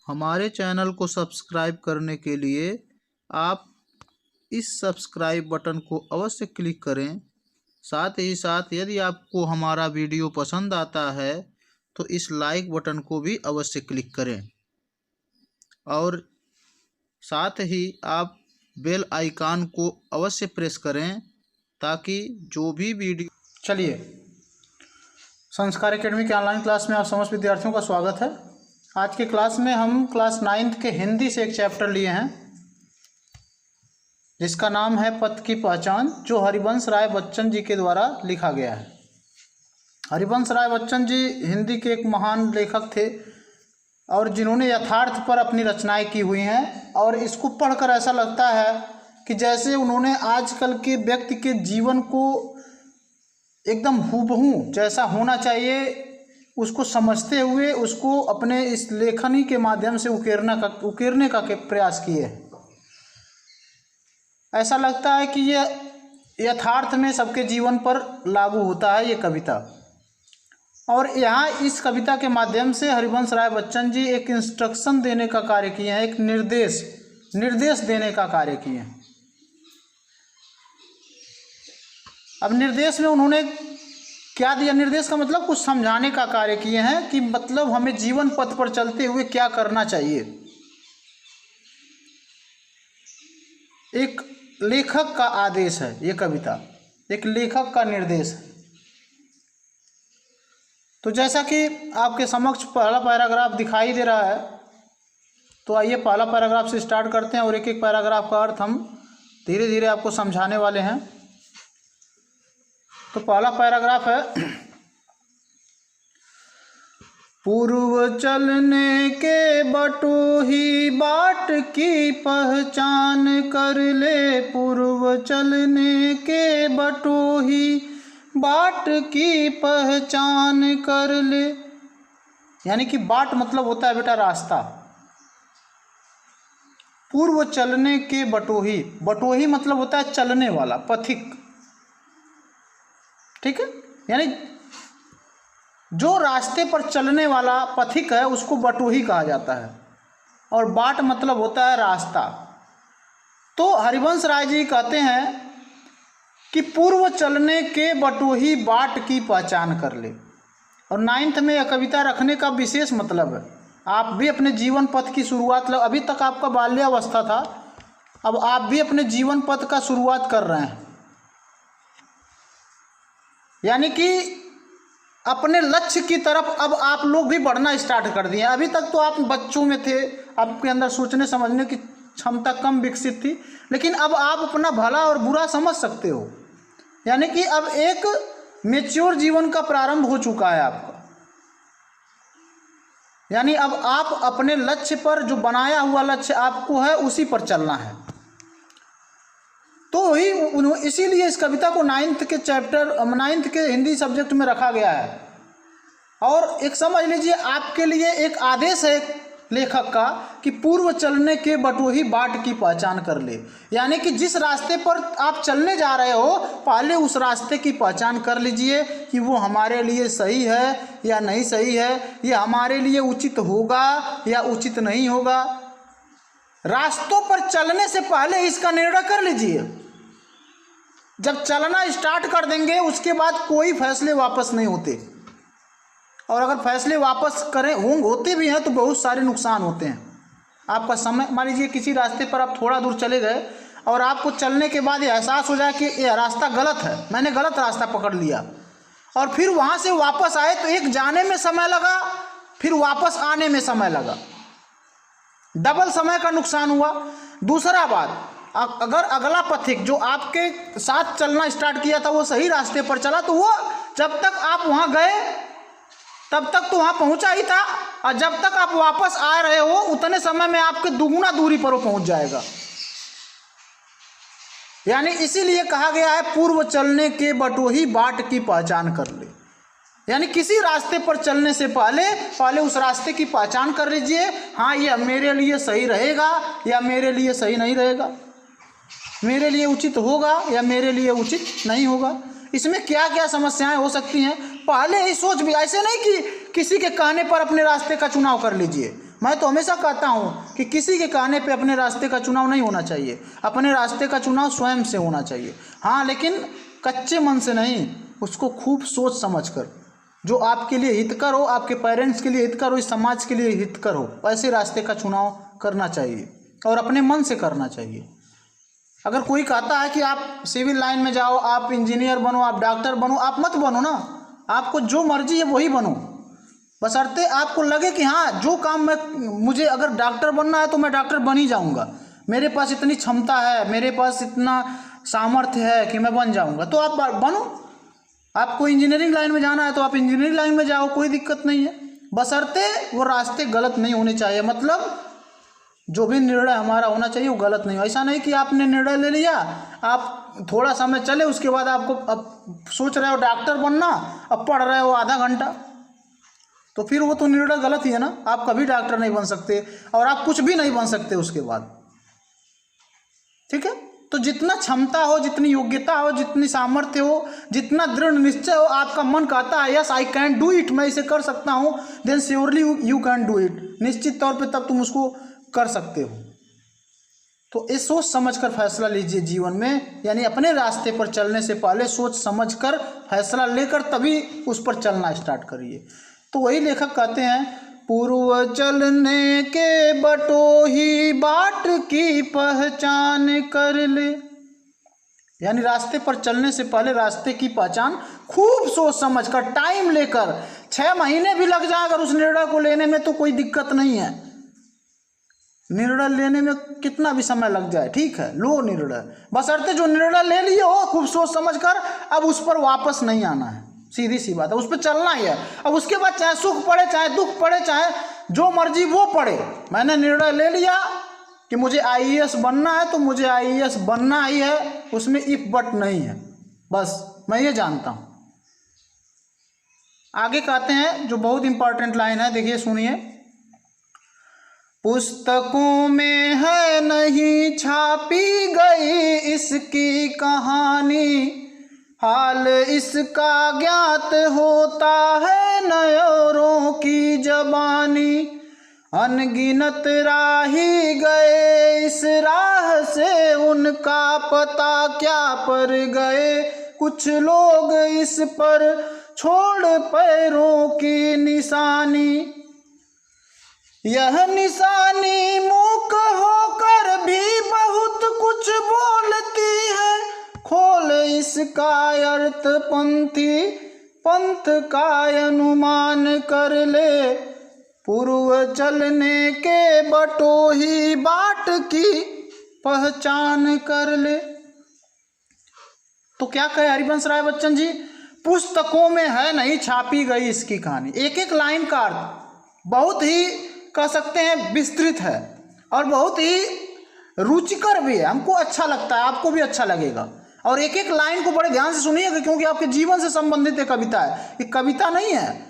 हमारे चैनल को सब्सक्राइब करने के लिए आप इस सब्सक्राइब बटन को अवश्य क्लिक करें। साथ ही साथ यदि आपको हमारा वीडियो पसंद आता है तो इस लाइक बटन को भी अवश्य क्लिक करें और साथ ही आप बेल आइकन को अवश्य प्रेस करें ताकि जो भी वीडियो। चलिए, संस्कार एकेडमी के ऑनलाइन क्लास में आप समस्त विद्यार्थियों का स्वागत है। आज के क्लास में हम क्लास 9th के हिंदी से एक चैप्टर लिए हैं जिसका नाम है पथ की पहचान, जो हरिवंश राय बच्चन जी के द्वारा लिखा गया है। हरिवंश राय बच्चन जी हिंदी के एक महान लेखक थे और जिन्होंने यथार्थ पर अपनी रचनाएं की हुई हैं, और इसको पढ़कर ऐसा लगता है कि जैसे उन्होंने आजकल के व्यक्ति के जीवन को एकदम हूबहू जैसा होना चाहिए उसको समझते हुए उसको अपने इस लेखनी के माध्यम से उकेरने का प्रयास किए। ऐसा लगता है कि ये यथार्थ में सबके जीवन पर लागू होता है ये कविता। और यहाँ इस कविता के माध्यम से हरिवंश राय बच्चन जी एक इंस्ट्रक्शन देने का कार्य किए हैं, एक निर्देश देने का कार्य किए हैं। अब निर्देश में उन्होंने क्या दिया? निर्देश का मतलब कुछ समझाने का कार्य किए हैं कि मतलब हमें जीवन पथ पर चलते हुए क्या करना चाहिए। एक लेखक का आदेश है ये कविता, एक लेखक का निर्देश है। तो जैसा कि आपके समक्ष पहला पैराग्राफ दिखाई दे रहा है, तो आइए पहला पैराग्राफ से स्टार्ट करते हैं और एक एक पैराग्राफ का अर्थ हम धीरे धीरे आपको समझाने वाले हैं। तो पहला पैराग्राफ है, पूर्व चलने के बटोही बाट की पहचान कर ले, पूर्व चलने के बटोही बाट की पहचान कर ले। यानी कि बाट मतलब होता है बेटा रास्ता। पूर्व चलने के बटोही, बटोही मतलब होता है चलने वाला, पथिक। ठीक है, यानी जो रास्ते पर चलने वाला पथिक है उसको बटोही कहा जाता है, और बाट मतलब होता है रास्ता। तो हरिवंश राय जी कहते हैं कि पूर्व चलने के बटोही बाट की पहचान कर ले। और 9th में यह कविता रखने का विशेष मतलब है, आप भी अपने जीवन पथ की शुरुआत, अभी तक आपका बाल्यावस्था था, अब आप भी अपने जीवन पथ का शुरुआत कर रहे हैं। यानी कि अपने लक्ष्य की तरफ अब आप लोग भी बढ़ना स्टार्ट कर दिए। अभी तक तो आप बच्चों में थे, आपके अंदर सोचने समझने की क्षमता कम विकसित थी, लेकिन अब आप अपना भला और बुरा समझ सकते हो। यानी कि अब एक मैच्योर जीवन का प्रारंभ हो चुका है आपका। यानी अब आप अपने लक्ष्य पर, जो बनाया हुआ लक्ष्य आपको है, उसी पर चलना है। तो ही इसीलिए इस कविता को 9th के हिंदी सब्जेक्ट में रखा गया है। और एक समझ लीजिए, आपके लिए एक आदेश है लेखक का कि पूर्व चलने के बटोही बाट की पहचान कर ले। यानी कि जिस रास्ते पर आप चलने जा रहे हो, पहले उस रास्ते की पहचान कर लीजिए कि वो हमारे लिए सही है या नहीं सही है, ये हमारे लिए उचित होगा या उचित नहीं होगा। रास्तों पर चलने से पहले इसका निर्णय कर लीजिए। जब चलना स्टार्ट कर देंगे उसके बाद कोई फैसले वापस नहीं होते, और अगर फैसले वापस होते भी हैं तो बहुत सारे नुकसान होते हैं। आपका समय, मान लीजिए किसी रास्ते पर आप थोड़ा दूर चले गए और आपको चलने के बाद ये एहसास हो जाए कि ये रास्ता गलत है, मैंने गलत रास्ता पकड़ लिया, और फिर वहाँ से वापस आए तो एक जाने में समय लगा, फिर वापस आने में समय लगा, डबल समय का नुकसान हुआ। दूसरा बात, अगर अगला पथिक जो आपके साथ चलना स्टार्ट किया था वो सही रास्ते पर चला, तो वो जब तक आप वहाँ गए तब तक तो वहाँ पहुँचा ही था, और जब तक आप वापस आ रहे हो उतने समय में आपके दुगुना दूरी पर वो पहुँच जाएगा। यानी इसीलिए कहा गया है पूर्व चलने के बटोही बाट की पहचान कर ले। यानी किसी रास्ते पर चलने से पहले उस रास्ते की पहचान कर लीजिए। हाँ, ये मेरे लिए सही रहेगा या मेरे लिए सही नहीं रहेगा, मेरे लिए उचित होगा या मेरे लिए उचित नहीं होगा, इसमें क्या क्या समस्याएं हो सकती हैं, पहले ही सोच भी। ऐसे नहीं कि किसी के कहने पर अपने रास्ते का चुनाव कर लीजिए। मैं तो हमेशा कहता हूँ कि किसी के कहने पे अपने रास्ते का चुनाव नहीं होना चाहिए, अपने रास्ते का चुनाव स्वयं से होना चाहिए। हाँ, लेकिन कच्चे मन से नहीं, उसको खूब सोच समझ कर, जो आपके लिए हितकर हो, आपके पेरेंट्स के लिए हितकर हो, इस समाज के लिए हितकर हो, ऐसे रास्ते का चुनाव करना चाहिए और अपने मन से करना चाहिए। अगर कोई कहता है कि आप सिविल लाइन में जाओ, आप इंजीनियर बनो, आप डॉक्टर बनो, आप मत बनो ना। आपको जो मर्जी है वही बनो, बशर्ते आपको लगे कि हाँ, जो काम मुझे अगर डॉक्टर बनना है तो मैं डॉक्टर बन ही जाऊँगा, मेरे पास इतनी क्षमता है, मेरे पास इतना सामर्थ्य है कि मैं बन जाऊँगा, तो आप बनो। आपको इंजीनियरिंग लाइन में जाना है तो आप इंजीनियरिंग लाइन में जाओ, कोई दिक्कत नहीं है, बशर्ते वो रास्ते गलत नहीं होने चाहिए। मतलब जो भी निर्णय हमारा होना चाहिए वो गलत नहीं हो। ऐसा नहीं कि आपने निर्णय ले लिया, आप थोड़ा समय चले, उसके बाद आपको अब सोच रहे हो डॉक्टर बनना, अब पढ़ रहे हो आधा घंटा, तो फिर वो तो निर्णय गलत ही है ना। आप कभी डॉक्टर नहीं बन सकते और आप कुछ भी नहीं बन सकते उसके बाद, ठीक है। तो जितना क्षमता हो, जितनी योग्यता हो, जितनी सामर्थ्य हो, जितना दृढ़ निश्चय हो, आपका मन कहता है yes I can do it, मैं इसे कर सकता हूँ, then surely you can do it, निश्चित तौर पे तब तुम उसको कर सकते हो। तो ये सोच समझकर फैसला लीजिए जीवन में, यानी अपने रास्ते पर चलने से पहले सोच समझकर फैसला लेकर तभी उस पर चलना स्टार्ट करिए। तो वही लेखक कहते हैं, पूर्व चलने के बटोही बाट की पहचान कर ले, यानी रास्ते पर चलने से पहले रास्ते की पहचान खूब सोच समझकर, टाइम लेकर, 6 महीने भी लग जाए अगर उस निर्णय को लेने में तो कोई दिक्कत नहीं है। निर्णय लेने में कितना भी समय लग जाए, ठीक है, लो निर्णय, बशर्ते जो निर्णय ले लिए हो खूब सोच समझकर, अब उस पर वापस नहीं आना है, सीधी सी बात है, उस पर चलना ही है। अब उसके बाद चाहे सुख पड़े, चाहे दुख पड़े, चाहे जो मर्जी वो पड़े, मैंने निर्णय ले लिया कि मुझे आईएएस बनना है तो मुझे आईएएस बनना ही है, उसमें इफ बट नहीं है, बस मैं ये जानता हूं। आगे कहते हैं जो बहुत इंपॉर्टेंट लाइन है, देखिए सुनिए, पुस्तकों में है नहीं छापी गई इसकी कहानी, हाल इसका ज्ञात होता है नयोरों की जबानी, अनगिनत राही गए इस राह से उनका पता क्या पर गए, कुछ लोग इस पर छोड़ पैरों की निशानी, यह निशानी मूक होकर भी बहुत कुछ बोलती है, खोल इसका अर्थ पंथी पंथ का अनुमान कर ले, पूर्व चलने के बटोही बाट की पहचान कर ले। तो क्या कहे हरिवंश राय बच्चन जी, पुस्तकों में है नहीं छापी गई इसकी कहानी। एक एक लाइन का अर्थ बहुत ही कह सकते हैं विस्तृत है और बहुत ही रुचिकर भी है, हमको अच्छा लगता है, आपको भी अच्छा लगेगा। और एक एक लाइन को बड़े ध्यान से सुनिएगा क्योंकि आपके जीवन से संबंधित एक कविता है, ये कविता नहीं है,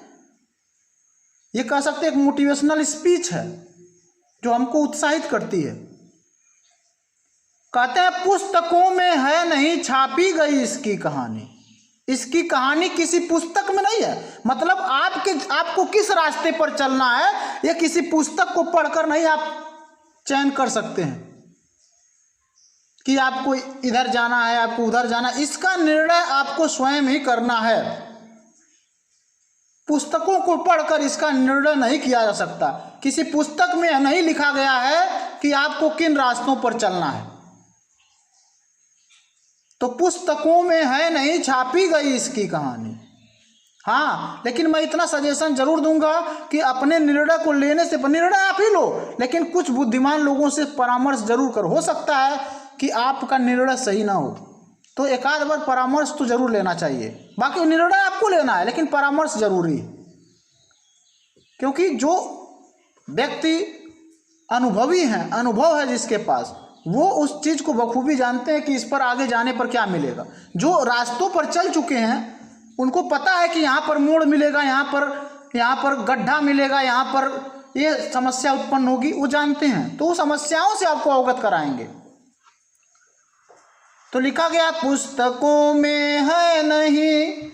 ये कह सकते हैं एक मोटिवेशनल स्पीच है जो हमको उत्साहित करती है। कहते हैं पुस्तकों में है नहीं छापी गई इसकी कहानी, इसकी कहानी किसी पुस्तक में नहीं है। मतलब आपको किस रास्ते पर चलना है ये किसी पुस्तक को पढ़कर नहीं आप चयन कर सकते हैं कि आपको इधर जाना है, आपको उधर जाना है, इसका निर्णय आपको स्वयं ही करना है। पुस्तकों को पढ़कर इसका निर्णय नहीं किया जा सकता, किसी पुस्तक में नहीं लिखा गया है कि आपको किन रास्तों पर चलना है। तो पुस्तकों में है नहीं छापी गई इसकी कहानी। हाँ, लेकिन मैं इतना सजेशन जरूर दूंगा कि अपने निर्णय को लेने से, निर्णय आप ही लो, लेकिन कुछ बुद्धिमान लोगों से परामर्श जरूर करो। हो सकता है कि आपका निर्णय सही ना हो, तो एक आध बार परामर्श तो जरूर लेना चाहिए। बाकी निर्णय आपको लेना है लेकिन परामर्श जरूरी है, क्योंकि जो व्यक्ति अनुभवी हैं, अनुभव है जिसके पास, वो उस चीज़ को बखूबी जानते हैं कि इस पर आगे जाने पर क्या मिलेगा। जो रास्तों पर चल चुके हैं उनको पता है कि यहाँ पर मोड़ मिलेगा, यहाँ पर गड्ढा मिलेगा, यहाँ पर ये समस्या उत्पन्न होगी, वो जानते हैं, तो वो समस्याओं से आपको अवगत कराएंगे। तो लिखा गया पुस्तकों में है नहीं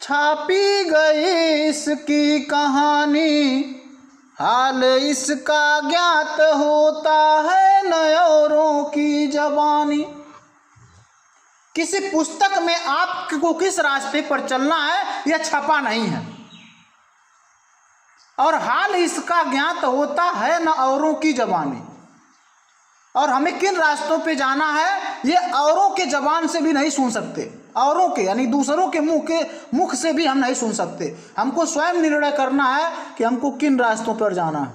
छापी गई इसकी कहानी, हाल इसका ज्ञात होता है न औरों की ज़बानी। किसी पुस्तक में आपको किस रास्ते पर चलना है यह छपा नहीं है, और हाल इसका ज्ञात होता है न औरों की ज़बानी। और हमें किन रास्तों पे जाना है ये औरों के ज़बान से भी नहीं सुन सकते, औरों के यानी दूसरों के मुख से भी हम नहीं सुन सकते। हमको स्वयं निर्णय करना है कि हमको किन रास्तों पर जाना है।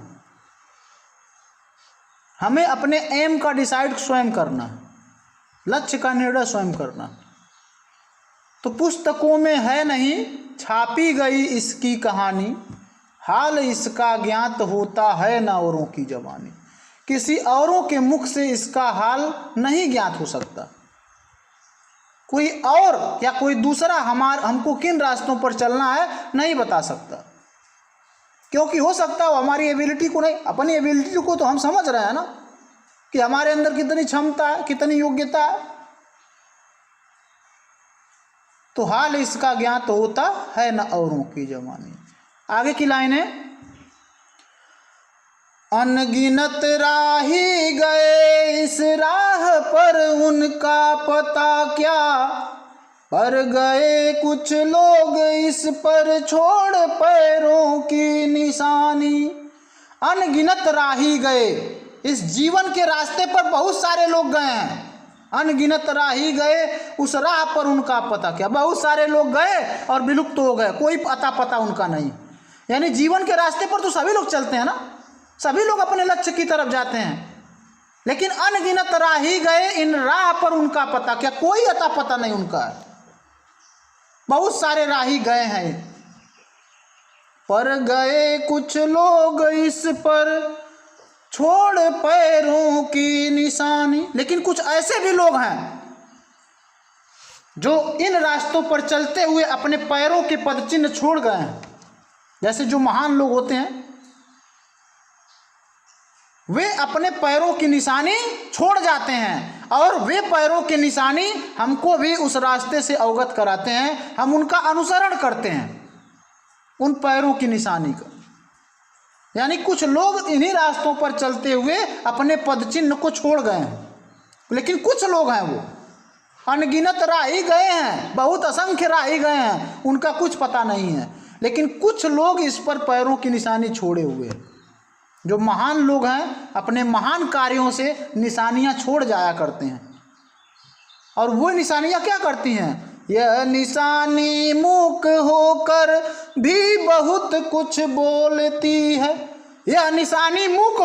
हमें अपने एम का डिसाइड स्वयं करना है, लक्ष्य का निर्णय स्वयं करना। तो पुस्तकों में है नहीं छापी गई इसकी कहानी, हाल इसका ज्ञात होता है न औरों की ज़बानी। किसी औरों के मुख से इसका हाल नहीं ज्ञात हो सकता। कोई और या कोई दूसरा हमको किन रास्तों पर चलना है नहीं बता सकता, क्योंकि हो सकता है हमारी एबिलिटी को नहीं, अपनी एबिलिटी को तो हम समझ रहे हैं ना कि हमारे अंदर कितनी क्षमता है, कितनी योग्यता है। तो हाल इसका ज्ञात होता है न औरों की ज़बानी। आगे की लाइनें, अनगिनत राही गए इस राह पर उनका पता क्या, पर गए कुछ लोग इस पर छोड़ पैरों की निशानी। अनगिनत राही गए, इस जीवन के रास्ते पर बहुत सारे लोग गए हैं। अनगिनत राही गए उस राह पर उनका पता क्या, बहुत सारे लोग गए और विलुप्त हो गए, कोई पता उनका नहीं। यानी जीवन के रास्ते पर तो सभी लोग चलते हैं ना, सभी लोग अपने लक्ष्य की तरफ जाते हैं, लेकिन अनगिनत राही गए इन राह पर उनका पता क्या, कोई अता पता नहीं उनका है। बहुत सारे राही गए हैं, पर गए कुछ लोग इस पर छोड़ पैरों की निशानी। लेकिन कुछ ऐसे भी लोग हैं जो इन रास्तों पर चलते हुए अपने पैरों के पदचिन्ह छोड़ गए हैं। जैसे जो महान लोग होते हैं वे अपने पैरों की निशानी छोड़ जाते हैं, और वे पैरों की निशानी हमको भी उस रास्ते से अवगत कराते हैं। हम उनका अनुसरण करते हैं उन पैरों की निशानी का। यानी कुछ लोग इन्हीं रास्तों पर चलते हुए अपने पदचिन्ह को छोड़ गए हैं, लेकिन कुछ लोग हैं वो अनगिनत राही गए हैं, बहुत असंख्य राही गए हैं, उनका कुछ पता नहीं है। लेकिन कुछ लोग इस पर पैरों की निशानी छोड़े हुए हैं। जो महान लोग हैं अपने महान कार्यों से निशानियां छोड़ जाया करते हैं, और वो निशानियां क्या करती हैं, यह निशानी मूक होकर भी बहुत कुछ बोलती है। यह निशानी मूक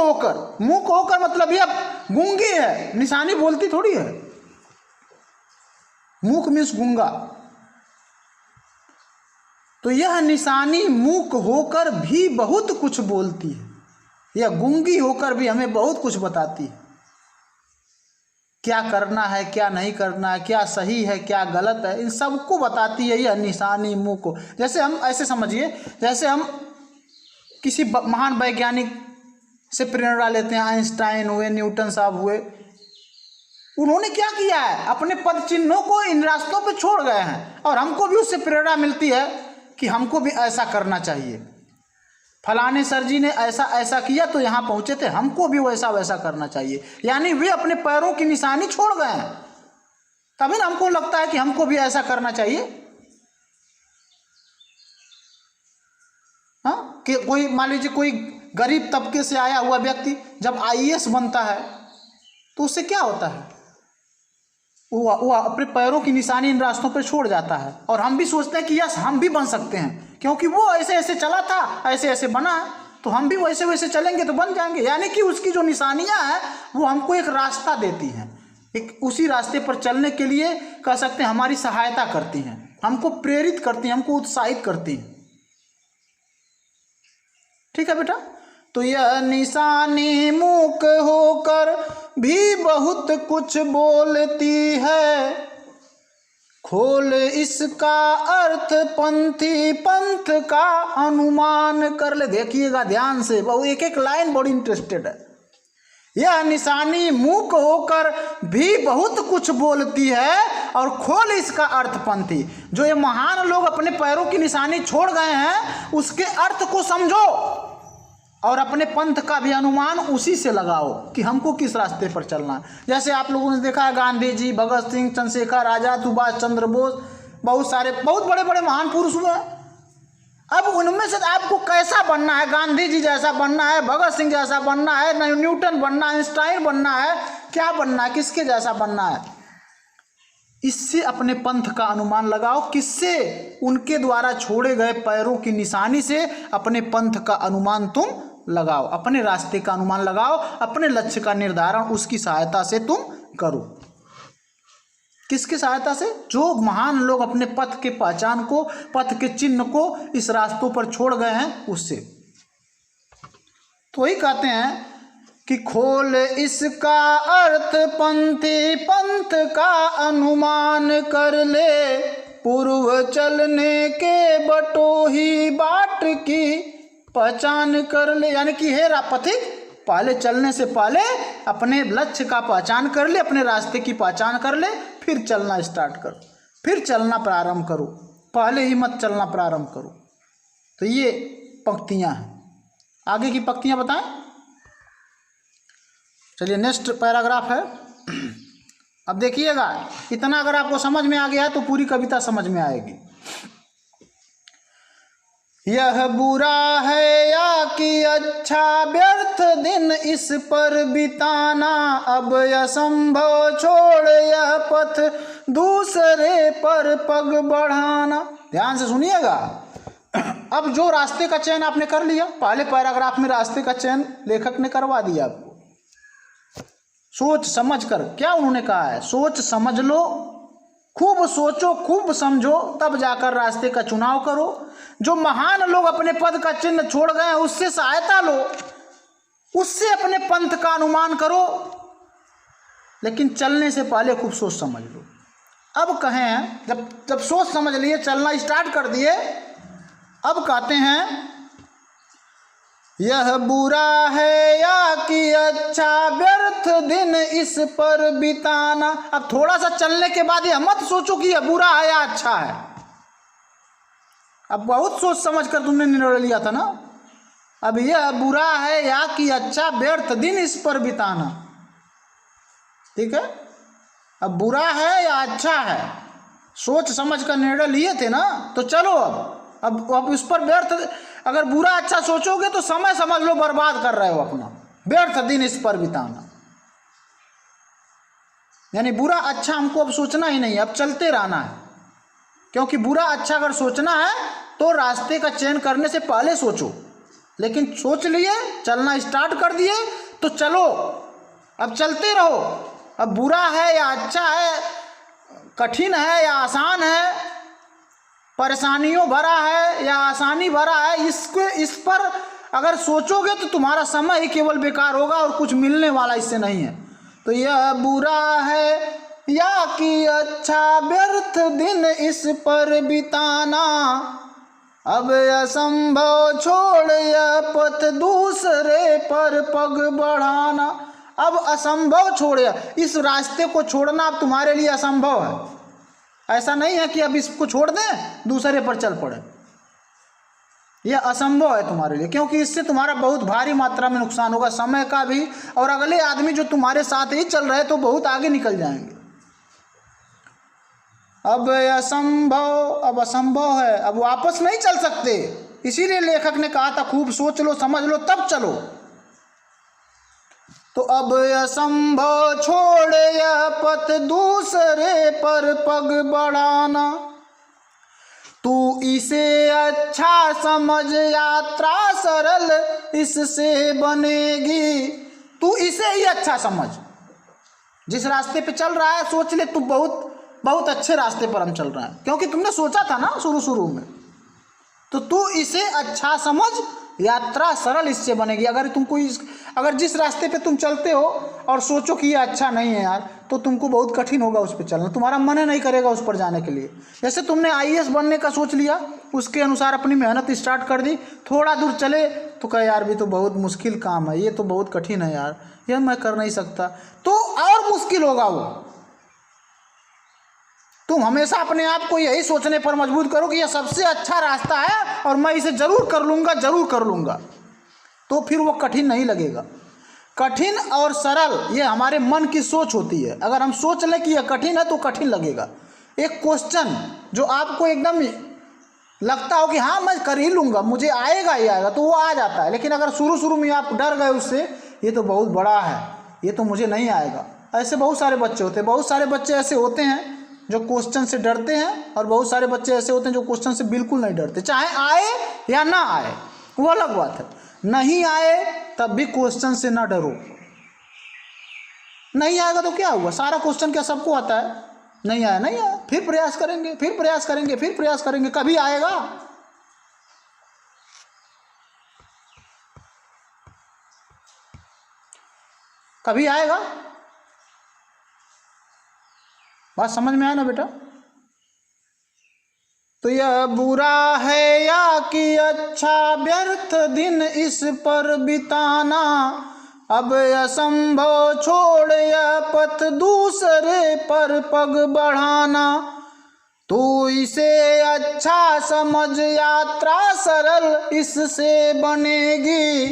होकर मतलब यह गूंगी है, निशानी बोलती थोड़ी है। मूक मीन्स गूंगा। तो यह निशानी मूक होकर भी बहुत कुछ बोलती है, यह गूंगी होकर भी हमें बहुत कुछ बताती है। क्या करना है, क्या नहीं करना है, क्या सही है, क्या गलत है, इन सबको बताती है यह निशानी मुँह को। जैसे हम ऐसे समझिए, जैसे हम किसी महान वैज्ञानिक से प्रेरणा लेते हैं, आइंस्टाइन हुए, न्यूटन साहब हुए, उन्होंने क्या किया है, अपने पद चिन्हों को इन रास्तों पे छोड़ गए हैं, और हमको भी उससे प्रेरणा मिलती है कि हमको भी ऐसा करना चाहिए। फलाने सर जी ने ऐसा ऐसा किया तो यहाँ पहुँचे थे, हमको भी वैसा वैसा करना चाहिए। यानी वे अपने पैरों की निशानी छोड़ गए हैं, तभी ना हमको लगता है कि हमको भी ऐसा करना चाहिए। हाँ, कि कोई मान लीजिए कोई गरीब तबके से आया हुआ व्यक्ति जब आईएएस बनता है तो उससे क्या होता है, वो अपने पैरों की निशानी इन रास्तों पर छोड़ जाता है, और हम भी सोचते हैं कि यस हम भी बन सकते हैं, क्योंकि वो ऐसे ऐसे चला था, ऐसे ऐसे बना है, तो हम भी वैसे वैसे चलेंगे तो बन जाएंगे। यानी कि उसकी जो निशानियां हैं वो हमको एक रास्ता देती हैं, एक उसी रास्ते पर चलने के लिए कह सकते हैं हमारी सहायता करती हैं, हमको प्रेरित करती हैं, हमको उत्साहित करती हैं। ठीक है बेटा, तो यह निशानी मूक होकर भी बहुत कुछ बोलती है, खोल इसका अर्थ पंथी पंथ का अनुमान कर ले। देखिएगा ध्यान से, वो एक एक लाइन बड़ी इंटरेस्टेड है। यह निशानी मूक होकर भी बहुत कुछ बोलती है और खोल इसका अर्थ पंथी। जो ये महान लोग अपने पैरों की निशानी छोड़ गए हैं उसके अर्थ को समझो और अपने पंथ का भी अनुमान उसी से लगाओ कि हमको किस रास्ते पर चलना है। जैसे आप लोगों ने देखा है गांधी जी, भगत सिंह, चंद्रशेखर आजाद, सुभाष चंद्र बोस, बहुत सारे बहुत बड़े बड़े महान पुरुष हुए। अब उनमें से आपको कैसा बनना है? गांधी जी जैसा बनना है, भगत सिंह जैसा बनना है, न्यूटन बनना है, आइंस्टाइन बनना है, क्या बनना है, किसके जैसा बनना है? इससे अपने पंथ का अनुमान लगाओ। किससे? उनके द्वारा छोड़े गए पैरों की निशानी से अपने पंथ का अनुमान तुम लगाओ, अपने रास्ते का अनुमान लगाओ, अपने लक्ष्य का निर्धारण उसकी सहायता से तुम करो। किसकी सहायता से? जो महान लोग अपने पथ के पहचान को, पथ के चिन्ह को इस रास्तों पर छोड़ गए हैं उससे। तो वही कहते हैं कि खोल इसका अर्थ पंथी पंथ का अनुमान कर ले, पूर्व चलने के बटोही बाट की पहचान कर ले। यानी कि हे पथिक, पहले चलने से पहले अपने लक्ष्य का पहचान कर ले, अपने रास्ते की पहचान कर ले, फिर चलना स्टार्ट करो, फिर चलना प्रारंभ करो, पहले ही मत चलना प्रारंभ करो। तो ये पंक्तियां हैं। आगे की पंक्तियां बताएं। चलिए नेक्स्ट पैराग्राफ है। अब देखिएगा, इतना अगर आपको समझ में आ गया है तो पूरी कविता समझ में आएगी। यह बुरा है या कि अच्छा, व्यर्थ दिन इस पर बिताना, अब असंभव छोड़ यह पथ दूसरे पर पग बढ़ाना। ध्यान से सुनिएगा। अब जो रास्ते का चयन आपने कर लिया, पहले पैराग्राफ में रास्ते का चयन लेखक ने करवा दिया आपको। सोच समझ कर, क्या उन्होंने कहा है? सोच समझ लो, खूब सोचो, खूब समझो, तब जाकर रास्ते का चुनाव करो। जो महान लोग अपने पद का चिन्ह छोड़ गए हैं उससे सहायता लो, उससे अपने पंथ का अनुमान करो, लेकिन चलने से पहले खूब सोच समझ लो। अब कहें, जब सोच समझ लिए, चलना स्टार्ट कर दिए, अब कहते हैं यह बुरा है या कि अच्छा, व्यर्थ दिन इस पर बिताना। अब थोड़ा सा चलने के बाद यह मत सोचो कि यह बुरा है या अच्छा है। अब बहुत सोच समझ कर तुमने निर्णय लिया था ना। अब यह बुरा है या कि अच्छा, व्यर्थ दिन इस पर बिताना। ठीक है, अब बुरा है या अच्छा है, सोच समझ कर निर्णय लिए थे ना, तो चलो अब इस पर व्यर्थ, अगर बुरा अच्छा सोचोगे तो समय समझ लो बर्बाद कर रहे हो अपना। व्यर्थ दिन इस पर बिताना यानी बुरा अच्छा हमको अब सोचना ही नहीं, अब चलते रहना है। क्योंकि बुरा अच्छा अगर सोचना है तो रास्ते का चयन करने से पहले सोचो, लेकिन सोच लिए, चलना स्टार्ट कर दिए, तो चलो, अब चलते रहो। अब बुरा है या अच्छा है, कठिन है या आसान है, परेशानियों भरा है या आसानी भरा है, इस पर अगर सोचोगे तो तुम्हारा समय ही केवल बेकार होगा और कुछ मिलने वाला इससे नहीं है। तो यह बुरा है या कि अच्छा, व्यर्थ दिन इस पर बिताना, अब असंभव छोड़ यह पथ दूसरे पर पग बढ़ाना। अब असंभव छोड़े, इस रास्ते को छोड़ना अब तुम्हारे लिए असंभव है। ऐसा नहीं है कि अब इसको छोड़ दें, दूसरे पर चल पड़े। यह असंभव है तुम्हारे लिए, क्योंकि इससे तुम्हारा बहुत भारी मात्रा में नुकसान होगा, समय का भी, और अगले आदमी जो तुम्हारे साथ ही चल रहे तो बहुत आगे निकल जाएंगे। अब असंभव है, अब वापस नहीं चल सकते। इसीलिए लेखक ने कहा था खूब सोच लो, समझ लो, तब चलो। तो अब असंभव छोड़ यह पथ दूसरे पर पग बढ़ाना, तू इसे अच्छा समझ यात्रा सरल इससे बनेगी। तू इसे ही अच्छा समझ, जिस रास्ते पे चल रहा है सोच ले, तू बहुत अच्छे रास्ते पर हम चल रहे हैं, क्योंकि तुमने सोचा था ना शुरू में। तो तू इसे अच्छा समझ, यात्रा सरल इससे बनेगी। अगर जिस रास्ते पे तुम चलते हो और सोचो कि ये अच्छा नहीं है यार, तो तुमको बहुत कठिन होगा उस पर चलना, तुम्हारा मन नहीं करेगा उस पर जाने के लिए। जैसे तुमने IAS बनने का सोच लिया, उसके अनुसार अपनी मेहनत स्टार्ट कर दी, थोड़ा दूर चले तो कहे यार भी तो बहुत मुश्किल काम है, ये तो बहुत कठिन है यार, ये मैं कर नहीं सकता, तो और मुश्किल होगा वो। तुम हमेशा अपने आप को यही सोचने पर मजबूर करो कि यह सबसे अच्छा रास्ता है और मैं इसे जरूर कर लूँगा, जरूर कर लूँगा, तो फिर वो कठिन नहीं लगेगा। कठिन और सरल ये हमारे मन की सोच होती है। अगर हम सोच लें कि यह कठिन है तो कठिन लगेगा। एक क्वेश्चन जो आपको एकदम लगता हो कि हाँ मैं कर ही लूँगा, मुझे आएगा ही आएगा, तो वो आ जाता है। लेकिन अगर शुरू शुरू में आप डर गए उससे, ये तो बहुत बड़ा है, ये तो मुझे नहीं आएगा, ऐसे बहुत सारे बच्चे होते हैं। बहुत सारे बच्चे ऐसे होते हैं जो क्वेश्चन से डरते हैं, और बहुत सारे बच्चे ऐसे होते हैं जो क्वेश्चन से बिल्कुल नहीं डरते, चाहे आए या ना आए, वो अलग बात है। नहीं आए तब भी क्वेश्चन से ना डरो। नहीं आएगा तो क्या हुआ, सारा क्वेश्चन क्या सबको आता है? नहीं आया, नहीं आया, फिर प्रयास करेंगे, फिर प्रयास करेंगे, फिर प्रयास करेंगे, कभी आएगा। कभी आएगा। बात समझ में आया ना बेटा? तो यह बुरा है या कि अच्छा, व्यर्थ दिन इस पर बिताना, अब असंभव छोड़ यह पथ दूसरे पर पग बढ़ाना। तू इसे अच्छा समझ, यात्रा सरल इससे बनेगी,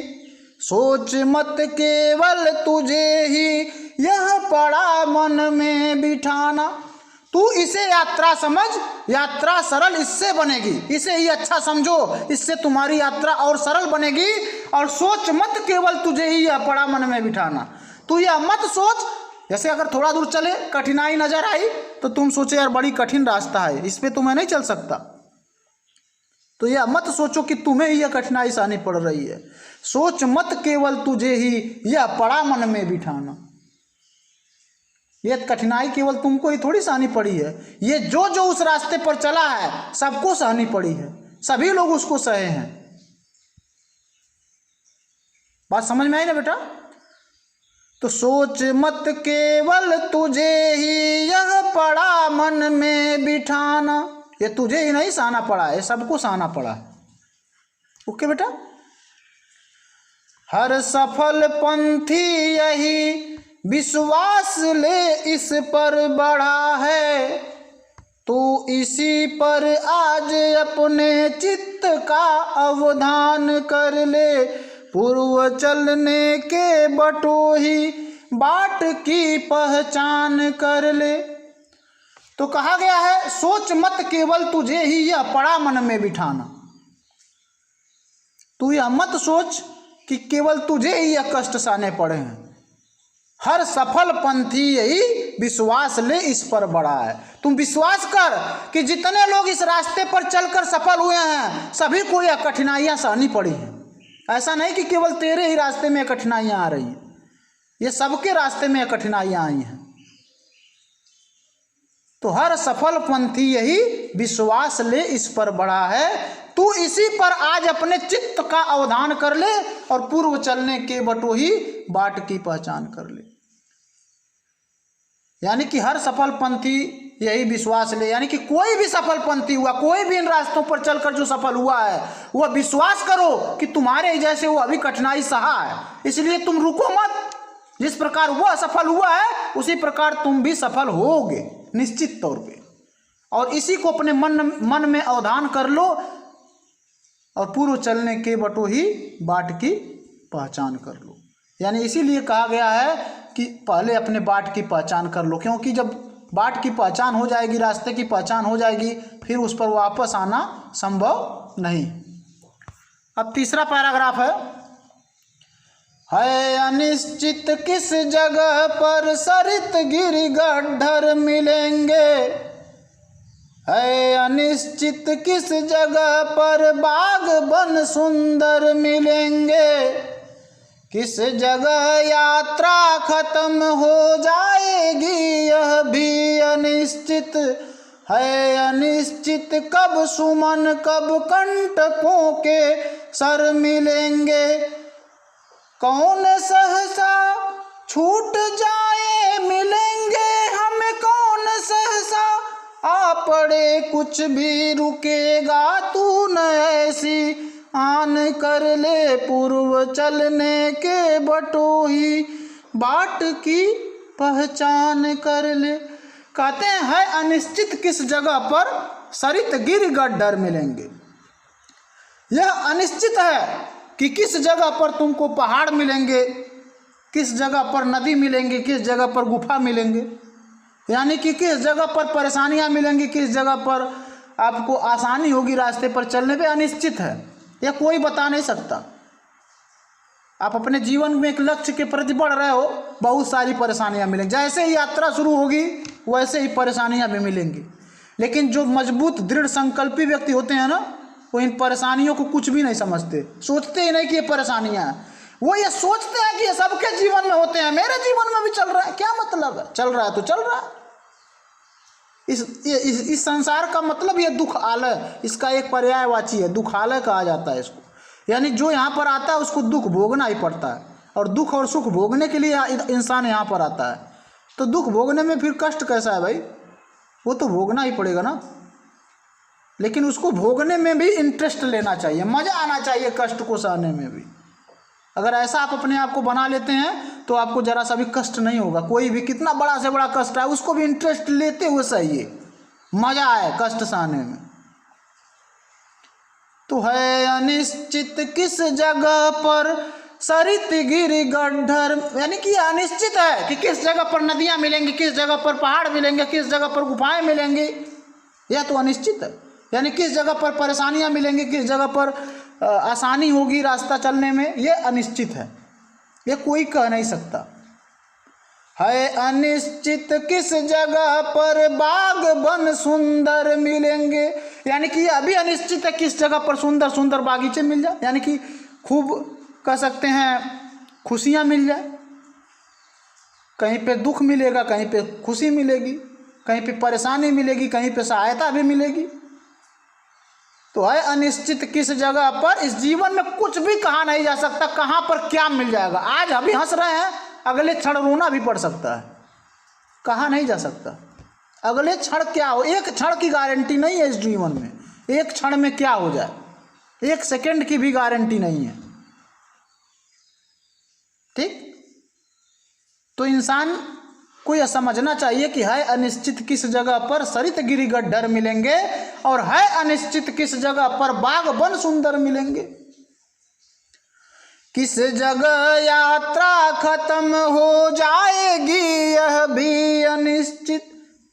सोच मत केवल तुझे ही यह पड़ा मन में बिठाना। तू इसे यात्रा समझ, यात्रा सरल इससे बनेगी, इसे ही अच्छा समझो, इससे तुम्हारी यात्रा और सरल बनेगी। और सोच मत केवल तुझे ही यह पड़ा मन में बिठाना। तू यह मत सोच, जैसे अगर थोड़ा दूर चले कठिनाई नजर आई तो तुम सोचे यार बड़ी कठिन रास्ता है, इस पे तो मैं नहीं चल सकता, तो यह मत सोचो कि तुम्हें ही यह कठिनाई सहनी पड़ रही है। सोच मत केवल तुझे ही यह पड़ा मन में बिठाना। यह कठिनाई केवल तुमको ही थोड़ी सहनी पड़ी है, ये जो जो उस रास्ते पर चला है सबको सहनी पड़ी है, सभी लोग उसको सहे हैं। बात समझ में आई ना बेटा? तो सोच मत केवल तुझे ही यह पड़ा मन में बिठाना, ये तुझे ही नहीं सहना पड़ा है, सबको सहना पड़ा है। ओके बेटा? हर सफल पंथी यही विश्वास ले इस पर बढ़ा है, तो इसी पर आज अपने चित्त का अवधान कर ले, पूर्व चलने के बटोही बाट की पहचान कर ले। तो कहा गया है सोच मत केवल तुझे ही यह पड़ा मन में बिठाना। तू यह मत सोच कि केवल तुझे ही यह कष्ट सहने पड़े हैं, हर सफल पंथी यही विश्वास ले इस पर बढ़ा है। तुम विश्वास कर कि जितने लोग इस रास्ते पर चलकर सफल हुए हैं सभी को यह कठिनाइयां सहनी पड़ी हैं। ऐसा नहीं कि केवल तेरे ही रास्ते में कठिनाइयां आ रही हैं, ये सबके रास्ते में कठिनाइयां आई हैं। तो हर सफल पंथी यही विश्वास ले इस पर बढ़ा है, तू इसी पर आज अपने चित्त का अवधान कर ले और पूर्व चलने के बटोही बाट की पहचान कर ले। यानी कि हर सफल पंथी यही विश्वास ले, यानी कि कोई भी सफल पंथी हुआ, कोई भी इन रास्तों पर चलकर जो सफल हुआ है वह विश्वास करो कि तुम्हारे जैसे वो अभी कठिनाई सहा है, इसलिए तुम रुको मत। जिस प्रकार वह सफल हुआ है उसी प्रकार तुम भी सफल होगे निश्चित तौर पे। और इसी को अपने मन में अवधान कर लो और पूर्व चलने के बटोही बाट की पहचान कर लो। यानी इसीलिए कहा गया है कि पहले अपने बाट की पहचान कर लो, क्योंकि जब बाट की पहचान हो जाएगी, रास्ते की पहचान हो जाएगी, फिर उस पर वापस आना संभव नहीं। अब तीसरा पैराग्राफ है अनिश्चित किस जगह पर सरित गिरि गड्ढर मिलेंगे, है अनिश्चित किस जगह पर बाग बन सुंदर मिलेंगे, किस जगह यात्रा खत्म हो जाएगी यह भी अनिश्चित है। अनिश्चित कब सुमन कब कंटकों के सर मिलेंगे, कौन सहसा छूट जाए मिलेंगे कुछ भी रुकेगा तू न ऐसी, आन कर ले पूर्व चलने के बटोही, बाट की पहचान कर ले। कहते हैं अनिश्चित किस जगह पर सरित गिर गड्ढर मिलेंगे। यह अनिश्चित है कि किस जगह पर तुमको पहाड़ मिलेंगे, किस जगह पर नदी मिलेंगी, किस जगह पर गुफा मिलेंगे, यानी कि किस जगह पर परेशानियां मिलेंगी, किस जगह पर आपको आसानी होगी रास्ते पर चलने पे, अनिश्चित है। यह कोई बता नहीं सकता। आप अपने जीवन में एक लक्ष्य के प्रति बढ़ रहे हो, बहुत सारी परेशानियां मिलेंगी। जैसे ही यात्रा शुरू होगी वैसे ही परेशानियां भी मिलेंगी, लेकिन जो मजबूत दृढ़ संकल्पी व्यक्ति होते हैं ना, वो इन परेशानियों को कुछ भी नहीं समझते, सोचते ही नहीं कि ये परेशानियां हैं। वो ये सोचते हैं कि ये सबके जीवन में होते हैं, मेरे जीवन में भी चल रहा है, क्या मतलब है, चल रहा है तो चल रहा है। इस संसार का मतलब ये दुख आलय, इसका एक पर्यायवाची है, दुखालय कहा जाता है इसको। यानी जो यहाँ पर आता है उसको दुख भोगना ही पड़ता है, और दुख और सुख भोगने के लिए इंसान यहाँ पर आता है। तो दुख भोगने में फिर कष्ट कैसा है भाई, वो तो भोगना ही पड़ेगा ना। लेकिन उसको भोगने में भी इंटरेस्ट लेना चाहिए, मजा आना चाहिए कष्ट को सहने में भी। अगर ऐसा आप अपने आप को बना लेते हैं तो आपको जरा सा भी कष्ट नहीं होगा। कोई भी कितना बड़ा से बड़ा कष्ट है उसको भी इंटरेस्ट लेते हुए सहिए, मजा आए कष्ट सहने में। तो है अनिश्चित किस जगह पर सरित गिर गड्ढर, यानी कि अनिश्चित है कि किस जगह पर नदियां मिलेंगी, किस जगह पर पहाड़ मिलेंगे, किस जगह पर गुफाएं मिलेंगी, यह तो अनिश्चित है। यानी किस जगह पर परेशानियां मिलेंगी, किस जगह पर आसानी होगी रास्ता चलने में, यह अनिश्चित है, यह कोई कह नहीं सकता। है अनिश्चित किस जगह पर बाग बन सुंदर मिलेंगे, यानी कि अभी अनिश्चित है किस जगह पर सुंदर सुंदर बागीचे मिल जाए, यानी कि खूब कह सकते हैं खुशियां मिल जाए। कहीं पे दुख मिलेगा, कहीं पे खुशी मिलेगी, कहीं पे परेशानी मिलेगी, कहीं पे सहायता भी मिलेगी। तो है अनिश्चित किस जगह पर, इस जीवन में कुछ भी कहा नहीं जा सकता कहाँ पर क्या मिल जाएगा। आज अभी हंस रहे हैं, अगले क्षण रोना भी पड़ सकता है, कहा नहीं जा सकता अगले क्षण क्या हो। एक क्षण की गारंटी नहीं है इस जीवन में, एक क्षण में क्या हो जाए, एक सेकंड की भी गारंटी नहीं है। ठीक, तो इंसान को यह समझना चाहिए कि है अनिश्चित किस जगह पर सरित गिरि गड्ढर मिलेंगे, और है अनिश्चित किस जगह पर बाग बन सुंदर मिलेंगे। किस जगह यात्रा खत्म हो जाएगी यह भी अनिश्चित,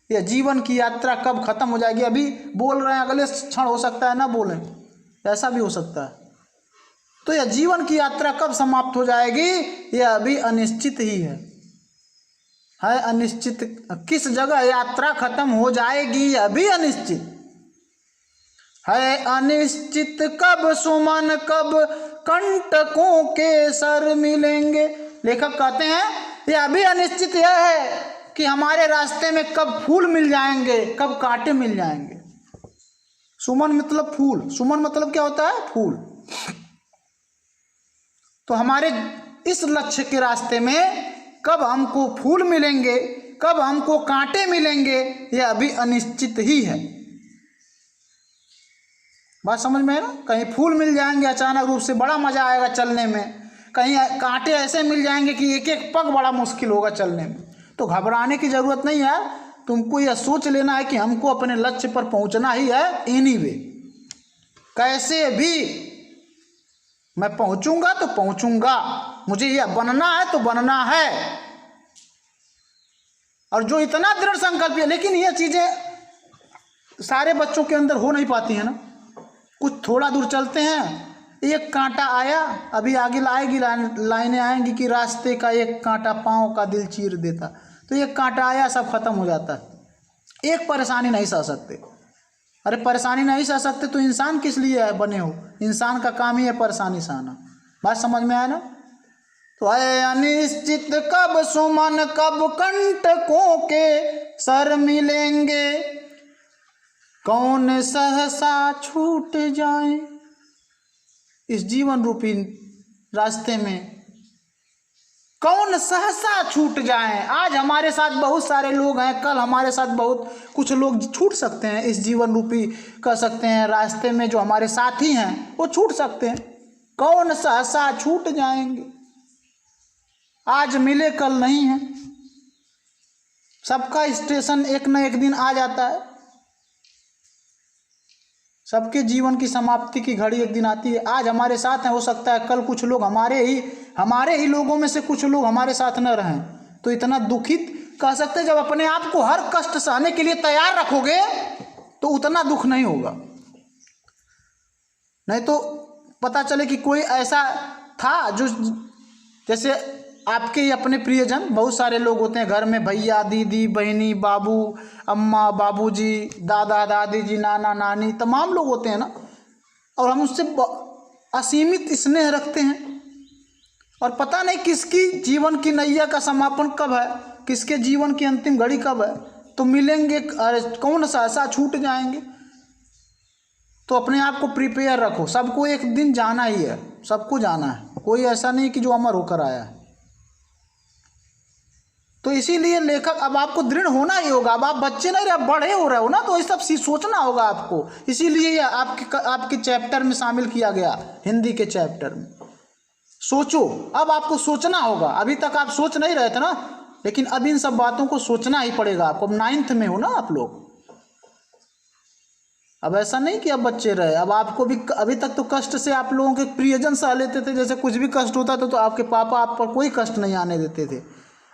यह जीवन की यात्रा कब खत्म हो जाएगी, अभी बोल रहे हैं अगले क्षण हो सकता है ना बोलें, ऐसा भी हो सकता है। तो यह जीवन की यात्रा कब समाप्त हो जाएगी यह अभी अनिश्चित ही है अनिश्चित। किस जगह यात्रा खत्म हो जाएगी अभी अनिश्चित है। अनिश्चित कब सुमन कब कंटकों के सर मिलेंगे। लेखक कहते हैं यह अभी अनिश्चित यह है कि हमारे रास्ते में कब फूल मिल जाएंगे, कब कांटे मिल जाएंगे। सुमन मतलब फूल, सुमन मतलब क्या होता है, फूल। तो हमारे इस लक्ष्य के रास्ते में कब हमको फूल मिलेंगे, कब हमको कांटे मिलेंगे, यह अभी अनिश्चित ही है। बात समझ में है ना। कहीं फूल मिल जाएंगे अचानक रूप से, बड़ा मजा आएगा चलने में। कहीं कांटे ऐसे मिल जाएंगे कि एक एक पग बड़ा मुश्किल होगा चलने में। तो घबराने की जरूरत नहीं है, तुमको यह सोच लेना है कि हमको अपने लक्ष्य पर पहुंचना ही है एनीवे, कैसे भी मैं पहुंचूंगा तो पहुंचूंगा, मुझे यह बनना है तो बनना है। और जो इतना दृढ़ संकल्प है, लेकिन ये चीजें सारे बच्चों के अंदर हो नहीं पाती है ना। कुछ थोड़ा दूर चलते हैं, एक कांटा आया, अभी आगे आएगी लाइनें आएंगी कि रास्ते का एक कांटा पांव का दिल चीर देता। तो एक कांटा आया, सब खत्म हो जाता है। एक परेशानी नहीं सह सकते। अरे परेशानी नहीं सह सकते तो इंसान किस लिए बने हो। इंसान का काम ही है परेशानी सहना। बात समझ में आया ना। तो है अनिश्चित कब सुमन कब कंटकों के सर मिलेंगे, कौन सहसा छूट जाए। इस जीवन रूपी रास्ते में कौन सहसा छूट जाएं। आज हमारे साथ बहुत सारे लोग हैं, कल हमारे साथ बहुत कुछ लोग छूट सकते हैं। इस जीवन रूपी कह सकते हैं रास्ते में जो हमारे साथी हैं वो छूट सकते हैं। कौन सहसा छूट जाएंगे, आज मिले कल नहीं है। सबका स्टेशन एक न एक दिन आ जाता है। सबके जीवन की समाप्ति की घड़ी एक दिन आती है। आज हमारे साथ हैं, हो सकता है कल कुछ लोग हमारे ही लोगों में से कुछ लोग हमारे साथ न रहें। तो इतना दुखित कह सकते हैं, जब अपने आप को हर कष्ट सहने के लिए तैयार रखोगे तो उतना दुख नहीं होगा। नहीं तो पता चले कि कोई ऐसा था जो, जैसे आपके ही अपने प्रियजन बहुत सारे लोग होते हैं घर में, भैया दीदी बहनी बाबू अम्मा बाबूजी दादा दादी जी नाना नानी तमाम लोग होते हैं ना, और हम उससे असीमित स्नेह रखते हैं और पता नहीं किसकी जीवन की नैया का समापन कब है, किसके जीवन की अंतिम घड़ी कब है। तो मिलेंगे, अरे कौन सा ऐसा छूट जाएंगे। तो अपने आप को प्रिपेयर रखो, सबको एक दिन जाना ही है, सबको जाना है, कोई ऐसा नहीं कि जो अमर होकर आया है। तो इसीलिए लेखक, अब आपको दृढ़ होना ही होगा। अब आप बच्चे नहीं रहे, बड़े हो रहे हो ना, तो ये सब सोचना होगा आपको। इसीलिए ये आपके चैप्टर में शामिल किया गया, हिंदी के चैप्टर में। सोचो, अब आपको सोचना होगा। अभी तक आप सोच नहीं रहे थे ना, लेकिन अब इन सब बातों को सोचना ही पड़ेगा आपको। अब 9th में हो ना आप लोग, अब ऐसा नहीं कि अब बच्चे रहे। अब आपको भी, अभी तक तो कष्ट से आप लोगों के प्रियजन सह लेते थे। जैसे कुछ भी कष्ट होता था तो आपके पापा आप पर कोई कष्ट नहीं आने देते थे,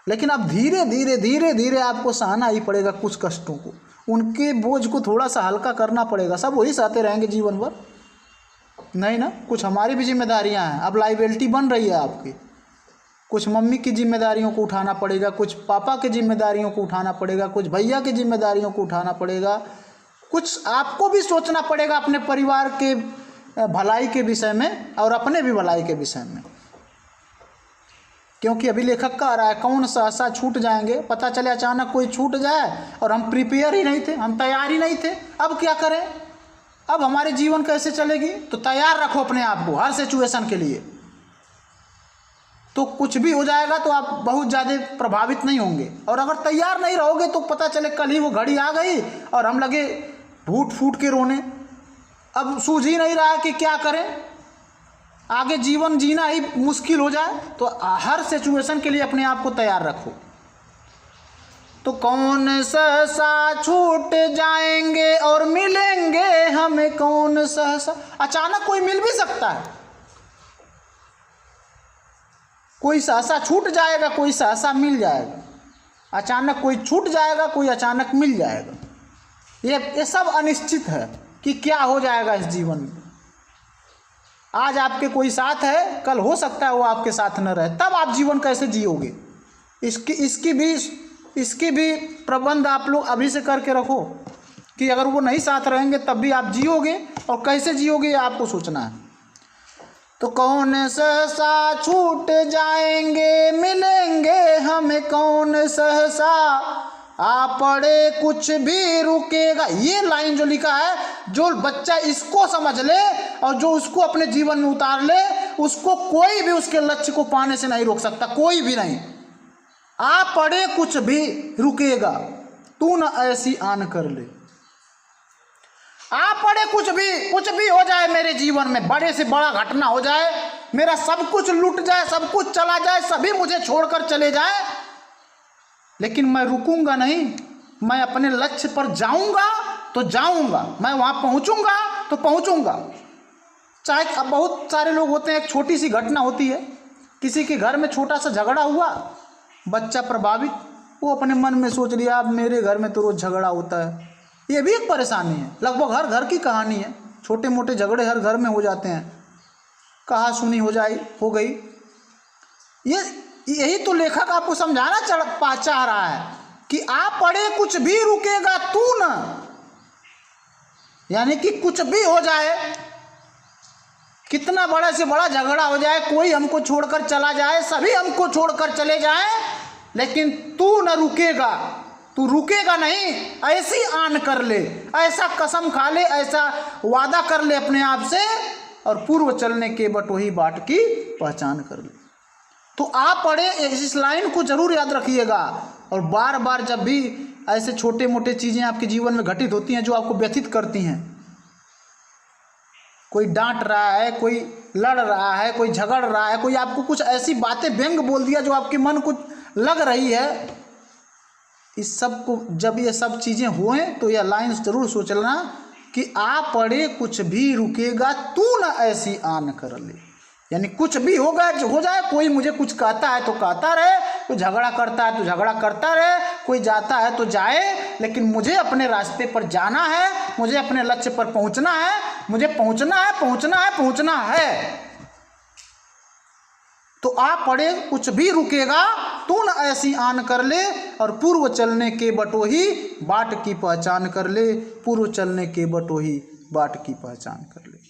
लेकिन अब धीरे धीरे धीरे धीरे आपको सहना ही पड़ेगा कुछ कष्टों को। उनके बोझ को थोड़ा सा हल्का करना पड़ेगा। सब वही सहते रहेंगे जीवन भर नहीं ना, कुछ हमारी भी जिम्मेदारियां हैं। अब लाइबिलिटी बन रही है आपकी, कुछ मम्मी की जिम्मेदारियों को उठाना पड़ेगा, कुछ पापा की जिम्मेदारियों को उठाना पड़ेगा, कुछ भैया की जिम्मेदारियों को उठाना पड़ेगा, कुछ आपको भी सोचना पड़ेगा अपने परिवार के भलाई के विषय में और अपने भी भलाई के विषय में। क्योंकि अभी लेखक कह रहा है कौन सहसा छूट जाएंगे। पता चले अचानक कोई छूट जाए और हम प्रिपेयर ही नहीं थे, हम तैयार ही नहीं थे। अब क्या करें, अब हमारे जीवन कैसे चलेगी। तो तैयार रखो अपने आप को हर सिचुएशन के लिए। तो कुछ भी हो जाएगा तो आप बहुत ज़्यादा प्रभावित नहीं होंगे। और अगर तैयार नहीं रहोगे तो पता चले कल ही वो घड़ी आ गई और हम लगे फूट फूट के रोने। अब सूझ ही नहीं रहा कि क्या करें, आगे जीवन जीना ही मुश्किल हो जाए। तो हर सिचुएशन के लिए अपने आप को तैयार रखो। तो कौन सहसा छूट जाएंगे और मिलेंगे हमें कौन सहसा। अचानक कोई मिल भी सकता है, कोई सहसा छूट जाएगा, कोई सहसा मिल जाएगा। अचानक कोई छूट जाएगा, कोई अचानक मिल जाएगा। ये सब अनिश्चित है कि क्या हो जाएगा इस जीवन में। आज आपके कोई साथ है, कल हो सकता है वो आपके साथ न रहे, तब आप जीवन कैसे जियोगे। इसकी भी प्रबंध आप लोग अभी से करके रखो कि अगर वो नहीं साथ रहेंगे तब भी आप जियोगे, और कैसे जियोगे ये आपको सोचना है। तो कौन सहसा छूट जाएंगे मिलेंगे हमें कौन सहसा, आ पड़े कुछ भी रुकेगा। ये लाइन जो लिखा है, जो बच्चा इसको समझ ले और जो उसको अपने जीवन में उतार ले, उसको कोई भी उसके लक्ष्य को पाने से नहीं रोक सकता, कोई भी नहीं। आ पड़े कुछ भी रुकेगा, तू न ऐसी आन कर ले। आ पड़े कुछ भी हो जाए मेरे जीवन में, बड़े से बड़ा घटना हो जाए, मेरा सब कुछ लुट जाए, सब कुछ चला जाए, सभी मुझे छोड़कर चले जाए, लेकिन मैं रुकूंगा नहीं। मैं अपने लक्ष्य पर जाऊंगा तो जाऊंगा, मैं वहां पहुंचूंगा तो पहुंचूंगा। चाहे अब बहुत सारे लोग होते हैं, एक छोटी सी घटना होती है, किसी के घर में छोटा सा झगड़ा हुआ, बच्चा प्रभावित, वो अपने मन में सोच लिया अब मेरे घर में तो रोज झगड़ा होता है। ये भी एक परेशानी है, लगभग हर घर की कहानी है। छोटे मोटे झगड़े हर घर में हो जाते हैं, कहा सुनी हो गई। यही तो लेखक आपको समझाना चाह रहा है कि आप पढ़े कुछ भी रुकेगा तू न, यानी कि कुछ भी हो जाए, कितना बड़ा से बड़ा झगड़ा हो जाए, कोई हमको छोड़कर चला जाए, सभी हमको छोड़कर चले जाएं, लेकिन तू न रुकेगा। तू रुकेगा नहीं, ऐसी आन कर ले, ऐसा कसम खा ले, ऐसा वादा कर ले अपने आप से, और पूर्व चलने के बट वही बाट की पहचान कर ले। तो आप पढ़े, इस लाइन को जरूर याद रखिएगा। और बार बार जब भी ऐसे छोटे मोटे चीज़ें आपके जीवन में घटित होती हैं जो आपको व्यथित करती हैं, कोई डांट रहा है, कोई लड़ रहा है, कोई झगड़ रहा है, कोई आपको कुछ ऐसी बातें व्यंग बोल दिया जो आपके मन को लग रही है, इस सब को जब ये सब चीज़ें हुए तो यह लाइन जरूर सोच लेना कि आ पड़े कुछ भी रुकेगा तू न ऐसी आन कर ले। यानी कुछ भी होगा जो हो जाए, कोई मुझे कुछ कहता है तो कहता रहे, कोई झगड़ा करता है तो झगड़ा करता रहे, कोई जाता है तो जाए, लेकिन मुझे अपने रास्ते पर जाना है, मुझे अपने लक्ष्य पर पहुंचना है, मुझे पहुंचना है, पहुंचना है, पहुंचना है। तो आप पढ़े कुछ भी रुकेगा तू न ऐसी आन कर ले, और पूर्व चलने के बटोही बाट की पहचान कर ले, पूर्व चलने के बटोही बाट की पहचान कर ले।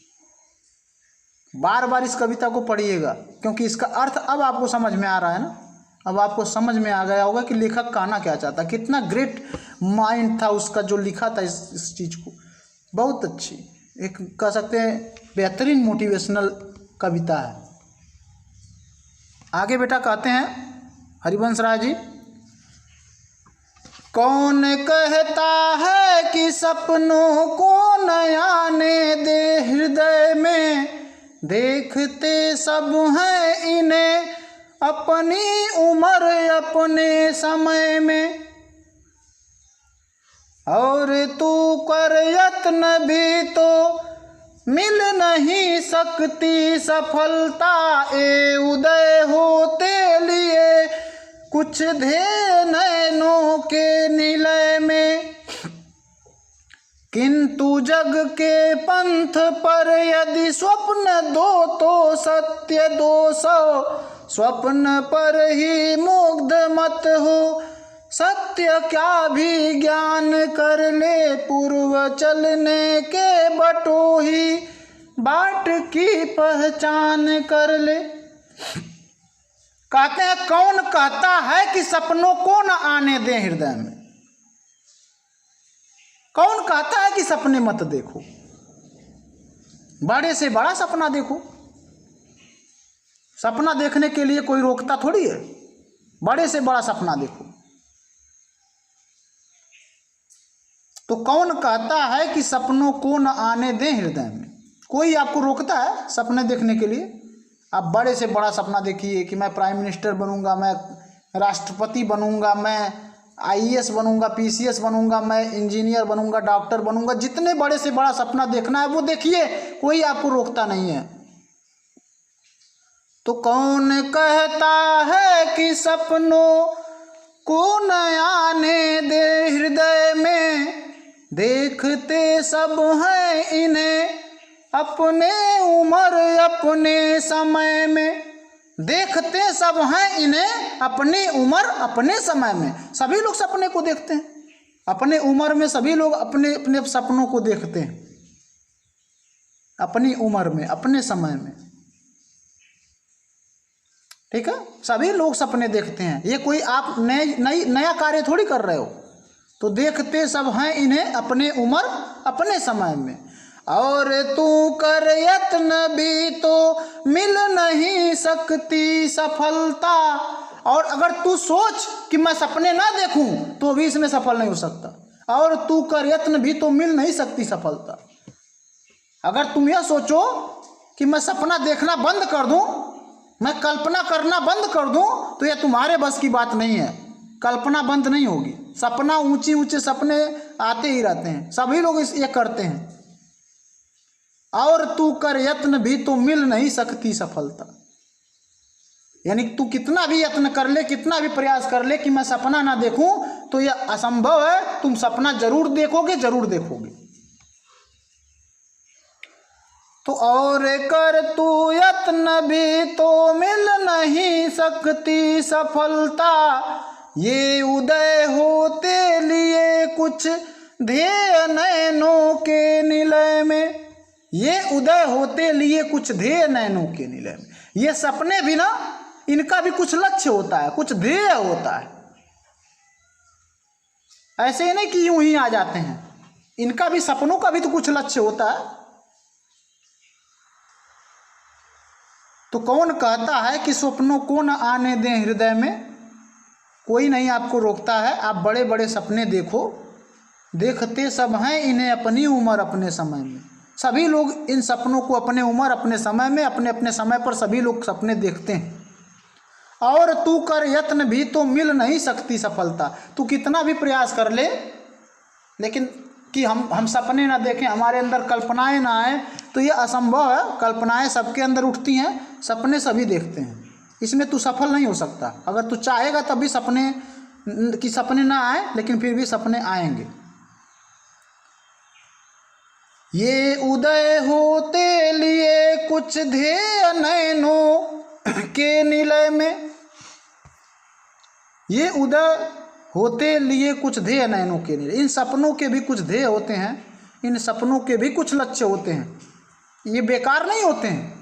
बार बार इस कविता को पढ़िएगा, क्योंकि इसका अर्थ अब आपको समझ में आ रहा है ना। अब आपको समझ में आ गया होगा कि लेखक कहना क्या चाहता, कितना ग्रेट माइंड था उसका जो लिखा था इस चीज़ को। बहुत अच्छी, एक कह सकते हैं बेहतरीन मोटिवेशनल कविता है। आगे बेटा कहते हैं हरिवंश राय जी, कौन कहता है कि सपनों को न आने दे हृदय में, देखते सब हैं इन्हें अपनी उम्र अपने समय में, और तू कर यत्न भी तो मिल नहीं सकती सफलता, ए उदय होते लिए कुछ ध्येय नैनों के निलय में, किंतु जग के पंथ पर यदि स्वप्न दो तो सत्य 200, स्वप्न पर ही मुग्ध मत हो, सत्य क्या भी ज्ञान कर ले, पूर्व चलने के बटोही बाट की पहचान कर ले। कहते हैं कौन कहता है कि सपनों को न आने दें हृदय में, कौन कहता है कि सपने मत देखो, बड़े से बड़ा सपना देखो। सपना देखने के लिए कोई रोकता थोड़ी है, बड़े से बड़ा सपना देखो। तो कौन कहता है कि सपनों को न आने दें हृदय में, कोई आपको रोकता है सपने देखने के लिए? आप बड़े से बड़ा सपना देखिए कि मैं प्राइम मिनिस्टर बनूंगा, मैं राष्ट्रपति बनूंगा, मैं IAS बनूंगा, PCS बनूंगा, मैं इंजीनियर बनूंगा, डॉक्टर बनूंगा। जितने बड़े से बड़ा सपना देखना है वो देखिए, कोई आपको रोकता नहीं है। तो कौन कहता है कि सपनों को न आने दे हृदय में, देखते सब हैं इन्हें अपने उम्र अपने समय में, देखते सब हैं इन्हें अपनी उम्र अपने समय में। सभी लोग सपने को देखते हैं, अपने उम्र में सभी लोग अपने अपने सपनों को देखते हैं, अपनी उम्र में अपने समय में। ठीक है, सभी लोग सपने देखते हैं, ये कोई आप नया कार्य थोड़ी कर रहे हो। तो देखते सब हैं इन्हें अपने उम्र अपने समय में, और तू कर यत्न भी तो मिल नहीं सकती सफलता। और अगर तू सोच कि मैं सपने ना देखूं तो भी इसमें सफल नहीं हो सकता, और तू कर यत्न भी तो मिल नहीं सकती सफलता। अगर तुम यह सोचो कि मैं सपना देखना बंद कर दूं, मैं कल्पना करना बंद कर दूं, तो यह तुम्हारे बस की बात नहीं है। कल्पना बंद नहीं होगी, सपना ऊंचे ऊंचे सपने आते ही रहते हैं, सभी लोग ये करते हैं। और तू कर यत्न भी तो मिल नहीं सकती सफलता, यानी तू कितना भी यत्न कर ले, कितना भी प्रयास कर ले कि मैं सपना ना देखूं, तो यह असंभव है। तुम सपना जरूर देखोगे, जरूर देखोगे। तो और कर तू यत्न भी तो मिल नहीं सकती सफलता, ये उदय होते लिए कुछ ध्येय नैनों के निलय में, ये उदय होते लिए कुछ ध्येय नैनों के निलय में। ये सपने भी ना, इनका भी कुछ लक्ष्य होता है, कुछ ध्येय होता है। ऐसे ही नहीं कि यूं ही आ जाते हैं, इनका भी, सपनों का भी तो कुछ लक्ष्य होता है। तो कौन कहता है कि स्वप्नों को न आने दें हृदय में? कोई नहीं आपको रोकता है। आप बड़े बड़े सपने देखो, देखते सब हैं इन्हें अपनी उम्र अपने समय में। सभी लोग इन सपनों को अपने उम्र अपने समय में, अपने अपने समय पर सभी लोग सपने देखते हैं। और तू कर यत्न भी तो मिल नहीं सकती सफलता। तू कितना भी प्रयास कर ले, लेकिन कि हम सपने ना देखें, हमारे अंदर कल्पनाएं ना आए, तो ये असंभव है। कल्पनाएं सबके अंदर उठती हैं, सपने सभी देखते हैं। इसमें तू सफल नहीं हो सकता। अगर तू चाहेगा तभी सपने ना आए, लेकिन फिर भी सपने आएंगे। ये उदय होते लिए कुछ ध्येय नयनों के निलय में। ये उदय होते लिए कुछ ध्येय नयनों के निलय। इन सपनों के भी कुछ ध्येय होते हैं, इन सपनों के भी कुछ लक्ष्य होते हैं, ये बेकार नहीं होते हैं।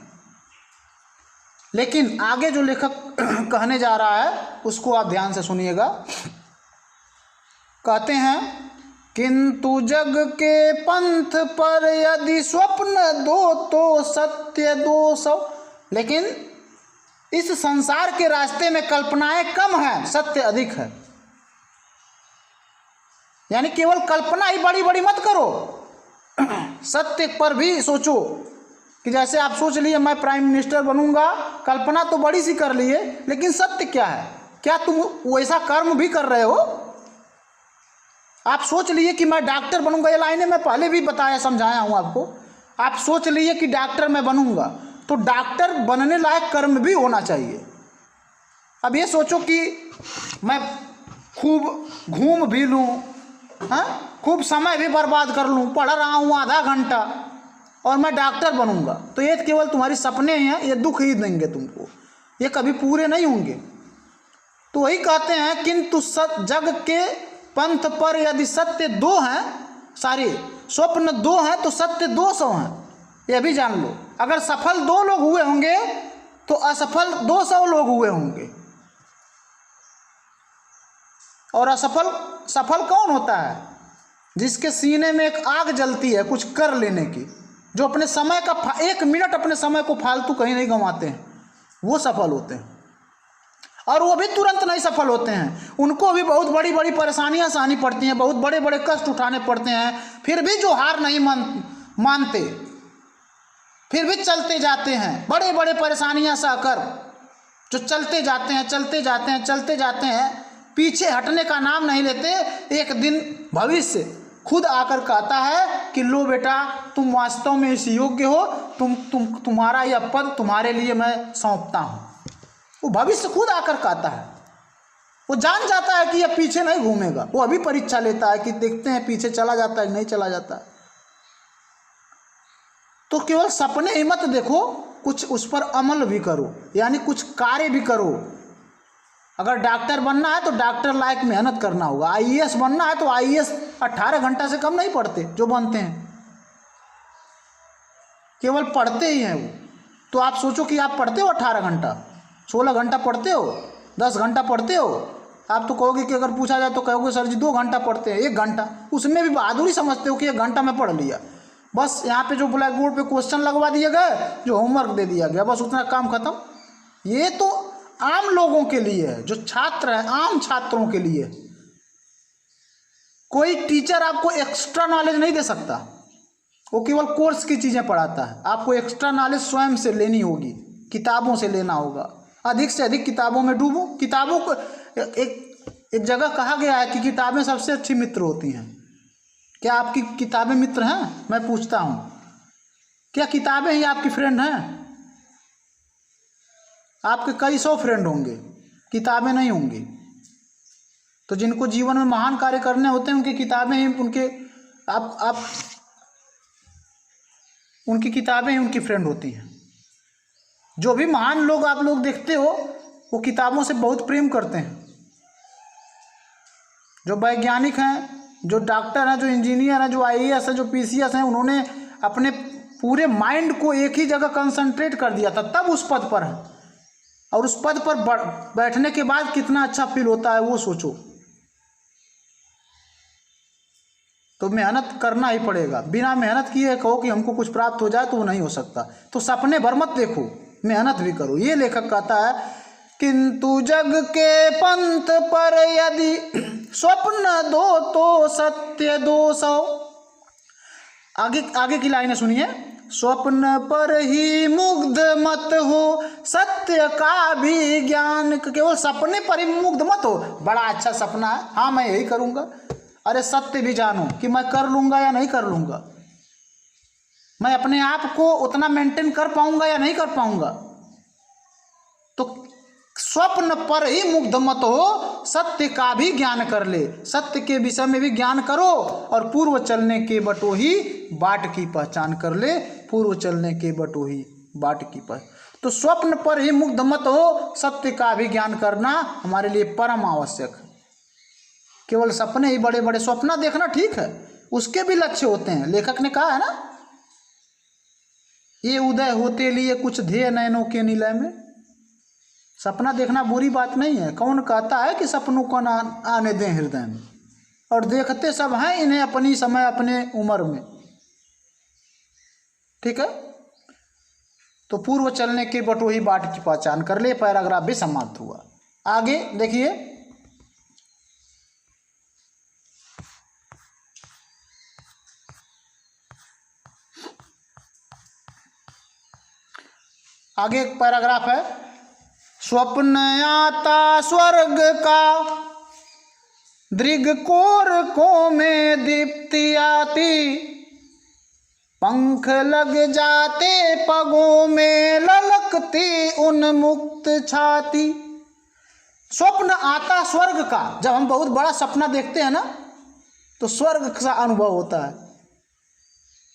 लेकिन आगे जो लेखक कहने जा रहा है उसको आप ध्यान से सुनिएगा। कहते हैं, किंतु जग के पंथ पर यदि स्वप्न दो तो सत्य दो सौ। लेकिन इस संसार के रास्ते में कल्पनाएं कम हैं, सत्य अधिक है। यानी केवल कल्पना ही बड़ी बड़ी मत करो, सत्य पर भी सोचो। कि जैसे आप सोच लिए मैं प्राइम मिनिस्टर बनूंगा, कल्पना तो बड़ी सी कर लिए, लेकिन सत्य क्या है? क्या तुम वैसा कर्म भी कर रहे हो? आप सोच लिए कि मैं डॉक्टर बनूंगा, ये लाइनें मैं पहले भी बताया समझाया हूं आपको। आप सोच लिए कि डॉक्टर मैं बनूंगा, तो डॉक्टर बनने लायक कर्म भी होना चाहिए। अब ये सोचो कि मैं खूब घूम भी लूँ, हाँ, खूब समय भी बर्बाद कर लूँ, पढ़ रहा हूँ आधा घंटा और मैं डॉक्टर बनूंगा, तो ये केवल तुम्हारी सपने हैं, ये दुख ही देंगे तुमको, ये कभी पूरे नहीं होंगे। तो वही कहते हैं, किंतु जग के पंथ पर यदि सत्य दो हैं, सारे स्वप्न दो हैं तो सत्य 200 हैं, ये भी जान लो। अगर सफल 2 लोग हुए होंगे तो असफल 200 लोग हुए होंगे। और सफल कौन होता है? जिसके सीने में एक आग जलती है कुछ कर लेने की, जो अपने समय का 1 मिनट अपने समय को फालतू कहीं नहीं गंवाते हैं, वो सफल होते हैं। और वो भी तुरंत नहीं सफल होते हैं, उनको भी बहुत बड़ी बड़ी परेशानियां सहनी पड़ती हैं, बहुत बड़े बड़े कष्ट उठाने पड़ते हैं। फिर भी जो हार नहीं मानते, फिर भी चलते जाते हैं, बड़े बड़े परेशानियां सहकर जो चलते जाते हैं, चलते जाते हैं, चलते जाते हैं, पीछे हटने का नाम नहीं लेते। एक दिन भविष्य खुद आकर कहता है कि लो बेटा, तुम वास्तव में इस योग्य हो, तुम्हारा यह पद तुम्हारे लिए मैं सौंपता हूं। वो भविष्य खुद आकर कहता है। वो जान जाता है कि यह पीछे नहीं घूमेगा, वो अभी परीक्षा लेता है कि देखते हैं पीछे चला जाता है नहीं चला जाता है। तो केवल सपने ही मत देखो, कुछ उस पर अमल भी करो, यानी कुछ कार्य भी करो। अगर डॉक्टर बनना है तो डॉक्टर लायक मेहनत करना होगा। आईएएस बनना है तो आईएएस 18 घंटा से कम नहीं पढ़ते जो बनते हैं, केवल पढ़ते ही हैं वो। तो आप सोचो कि आप पढ़ते हो 18 घंटा, 16 घंटा पढ़ते हो, 10 घंटा पढ़ते हो। आप तो कहोगे कि अगर पूछा जाए तो कहोगे सर जी 2 घंटा पढ़ते हैं, 1 घंटा, उसमें भी बहादुरी समझते हो कि 1 घंटा में पढ़ लिया। बस यहाँ पे जो ब्लैक बोर्ड पे क्वेश्चन लगवा दिए गए, जो होमवर्क दे दिया गया, बस उतना काम खत्म। ये तो आम लोगों के लिए है, जो छात्र हैं, आम छात्रों के लिए। कोई टीचर आपको एक्स्ट्रा नॉलेज नहीं दे सकता, वो केवल कोर्स की चीज़ें पढ़ाता है। आपको एक्स्ट्रा नॉलेज स्वयं से लेनी होगी, किताबों से लेना होगा। अधिक से अधिक किताबों में डूबो। किताबों को एक जगह कहा गया है कि किताबें सबसे अच्छी मित्र होती हैं। क्या आपकी किताबें मित्र हैं? मैं पूछता हूँ, क्या किताबें ही आपकी फ्रेंड हैं? आपके कई 100 फ्रेंड होंगे, किताबें नहीं होंगी। तो जिनको जीवन में महान कार्य करने होते हैं, उनकी किताबें ही उनकी किताबें ही उनकी फ्रेंड होती हैं। जो भी महान लोग आप लोग देखते हो, वो किताबों से बहुत प्रेम करते हैं। जो वैज्ञानिक हैं, जो डॉक्टर हैं, जो इंजीनियर हैं, जो आईएएस हैं, जो पीसीएस हैं, उन्होंने अपने पूरे माइंड को एक ही जगह कंसंट्रेट कर दिया था, तब उस पद पर है। और उस पद पर बैठने के बाद कितना अच्छा फील होता है वो सोचो। तो मेहनत करना ही पड़ेगा। बिना मेहनत किए कहो कि हमको कुछ प्राप्त हो जाए तो वो नहीं हो सकता। तो सपने भर मत देखो, मेहनत भी करो। ये लेखक कहता है, किंतु जग के पंथ पर यदि स्वप्न दो तो सत्य दो सौ। आगे की लाइनें सुनिए। स्वप्न पर ही मुग्ध मत हो, सत्य का भी ज्ञान, केवल सपने पर ही मुग्ध मत हो। बड़ा अच्छा सपना है, हाँ मैं यही करूँगा, अरे सत्य भी जानो कि मैं कर लूँगा या नहीं कर लूँगा, मैं अपने आप को उतना मेंटेन कर पाऊँगा या नहीं कर पाऊँगा। तो स्वप्न पर ही मुग्ध मत हो, सत्य का भी ज्ञान कर ले, सत्य के विषय में भी ज्ञान करो, और पूर्व चलने के बटोही बाट की पहचान कर ले, पूर्व चलने के बटोही बाट की पहचान। तो स्वप्न पर ही मुग्ध मत हो, सत्य का भी ज्ञान करना हमारे लिए परम आवश्यक है। केवल सपने ही, बड़े बड़े स्वप्न देखना ठीक है, उसके भी लक्ष्य होते हैं। लेखक ने कहा है ना, ये उदय होते लिए कुछ ध्येय नयनों के निलय में। सपना देखना बुरी बात नहीं है। कौन कहता है कि सपनों को ना आने दें हृदय में, और देखते सब हैं इन्हें अपनी समय अपने उम्र में, ठीक है। तो पूर्व चलने के बटोही बाट की पहचान कर ले, पैराग्राफ भी समाप्त हुआ। आगे देखिए, आगे एक पैराग्राफ है, स्वप्न आता स्वर्ग का, दृग कोरकों में दीप्ति आती, पंख लग जाते पगों में ललकती उन्मुक्त छाती। स्वप्न आता स्वर्ग का, जब हम बहुत बड़ा सपना देखते हैं ना तो स्वर्ग का अनुभव होता है।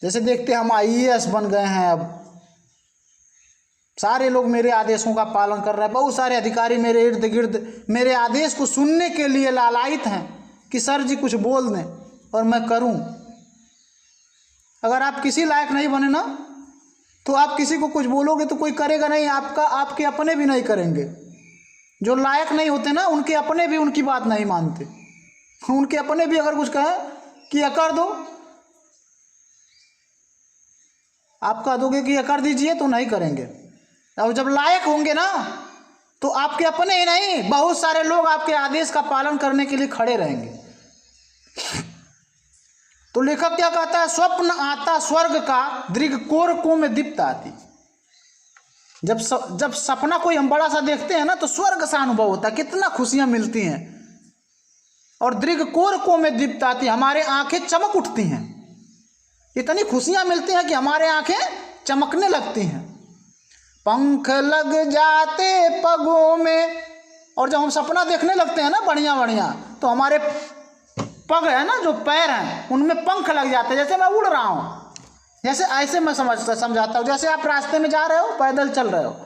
जैसे देखते हैं हम IAS बन गए हैं, अब सारे लोग मेरे आदेशों का पालन कर रहे हैं, बहुत सारे अधिकारी मेरे इर्द गिर्द मेरे आदेश को सुनने के लिए लालायित हैं कि सर जी कुछ बोल दें और मैं करूं। अगर आप किसी लायक नहीं बने ना तो आप किसी को कुछ बोलोगे तो कोई करेगा नहीं, आपके अपने भी नहीं करेंगे। जो लायक नहीं होते ना उनके अपने भी उनकी बात नहीं मानते। उनके अपने भी अगर कुछ कहें कि यह कर दो, आप कह दोगे कि यह कर दीजिए तो नहीं करेंगे। और जब लायक होंगे ना तो आपके अपने ही नहीं, बहुत सारे लोग आपके आदेश का पालन करने के लिए खड़े रहेंगे। तो लेखक क्या कहता है, स्वप्न आता स्वर्ग का, दृग कोरकों में दीप्त आती। जब सपना कोई हम बड़ा सा देखते हैं ना तो स्वर्ग सा अनुभव होता है, कितना खुशियां मिलती हैं। और दृग कोरकों में दीप्त आती, हमारे आंखें चमक उठती हैं, इतनी खुशियां मिलती हैं कि हमारे आंखें चमकने लगती हैं। पंख लग जाते पगों में, और जब हम सपना देखने लगते हैं ना बढ़िया बढ़िया तो हमारे पग है ना, जो पैर हैं उनमें पंख लग जाते हैं, जैसे मैं उड़ रहा हूँ। जैसे ऐसे मैं समझाता हूँ, जैसे आप रास्ते में जा रहे हो, पैदल चल रहे हो,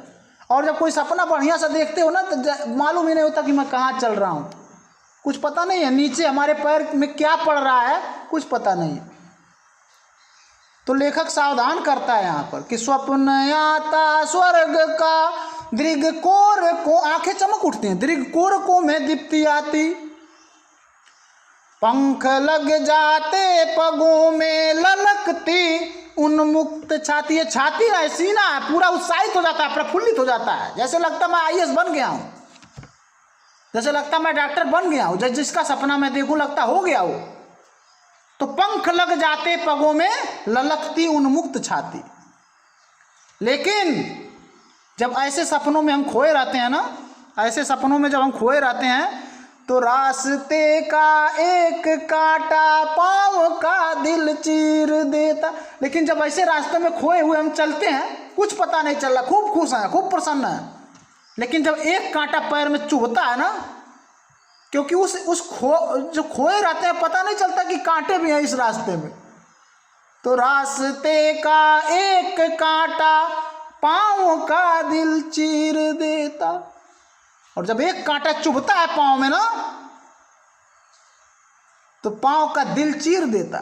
और जब कोई सपना बढ़िया सा देखते हो ना तो मालूम ही नहीं होता कि मैं कहाँ चल रहा हूँ, कुछ पता नहीं है, नीचे हमारे पैर में क्या पड़ रहा है कुछ पता नहीं है। तो लेखक सावधान करता है यहाँ पर कि स्वप्न आता स्वर्ग का, दृग कोर को, आंखें चमक उठती हैं, दृग कोर को में दीप्ति आती, पंख लग जाते पगों में ललकती उन्मुक्त छाती। है छाती है, सीना है, पूरा उत्साहित हो जाता है, प्रफुल्लित हो जाता है, जैसे लगता मैं IAS बन गया हूँ, जैसे लगता मैं डॉक्टर बन गया हूँ, जिसका सपना मैं देखूं लगता हो गया हो। तो पंख लग जाते पगों में ललकती उन्मुक्त छाती। लेकिन जब ऐसे सपनों में हम खोए रहते हैं ना, ऐसे सपनों में जब हम खोए रहते हैं तो रास्ते का एक कांटा पाँव का दिल चीर देता। लेकिन जब ऐसे रास्ते में खोए हुए हम चलते हैं, कुछ पता नहीं चल रहा, खूब खुश हैं, खूब प्रसन्न हैं, लेकिन जब एक कांटा पैर में चुभता है ना, क्योंकि जो खोए रहते हैं पता नहीं चलता कि कांटे भी हैं इस रास्ते में, तो रास्ते का एक कांटा पाँव का दिल चीर देता। और जब एक कांटा चुभता है पाँव में ना तो पाँव का दिल चीर देता,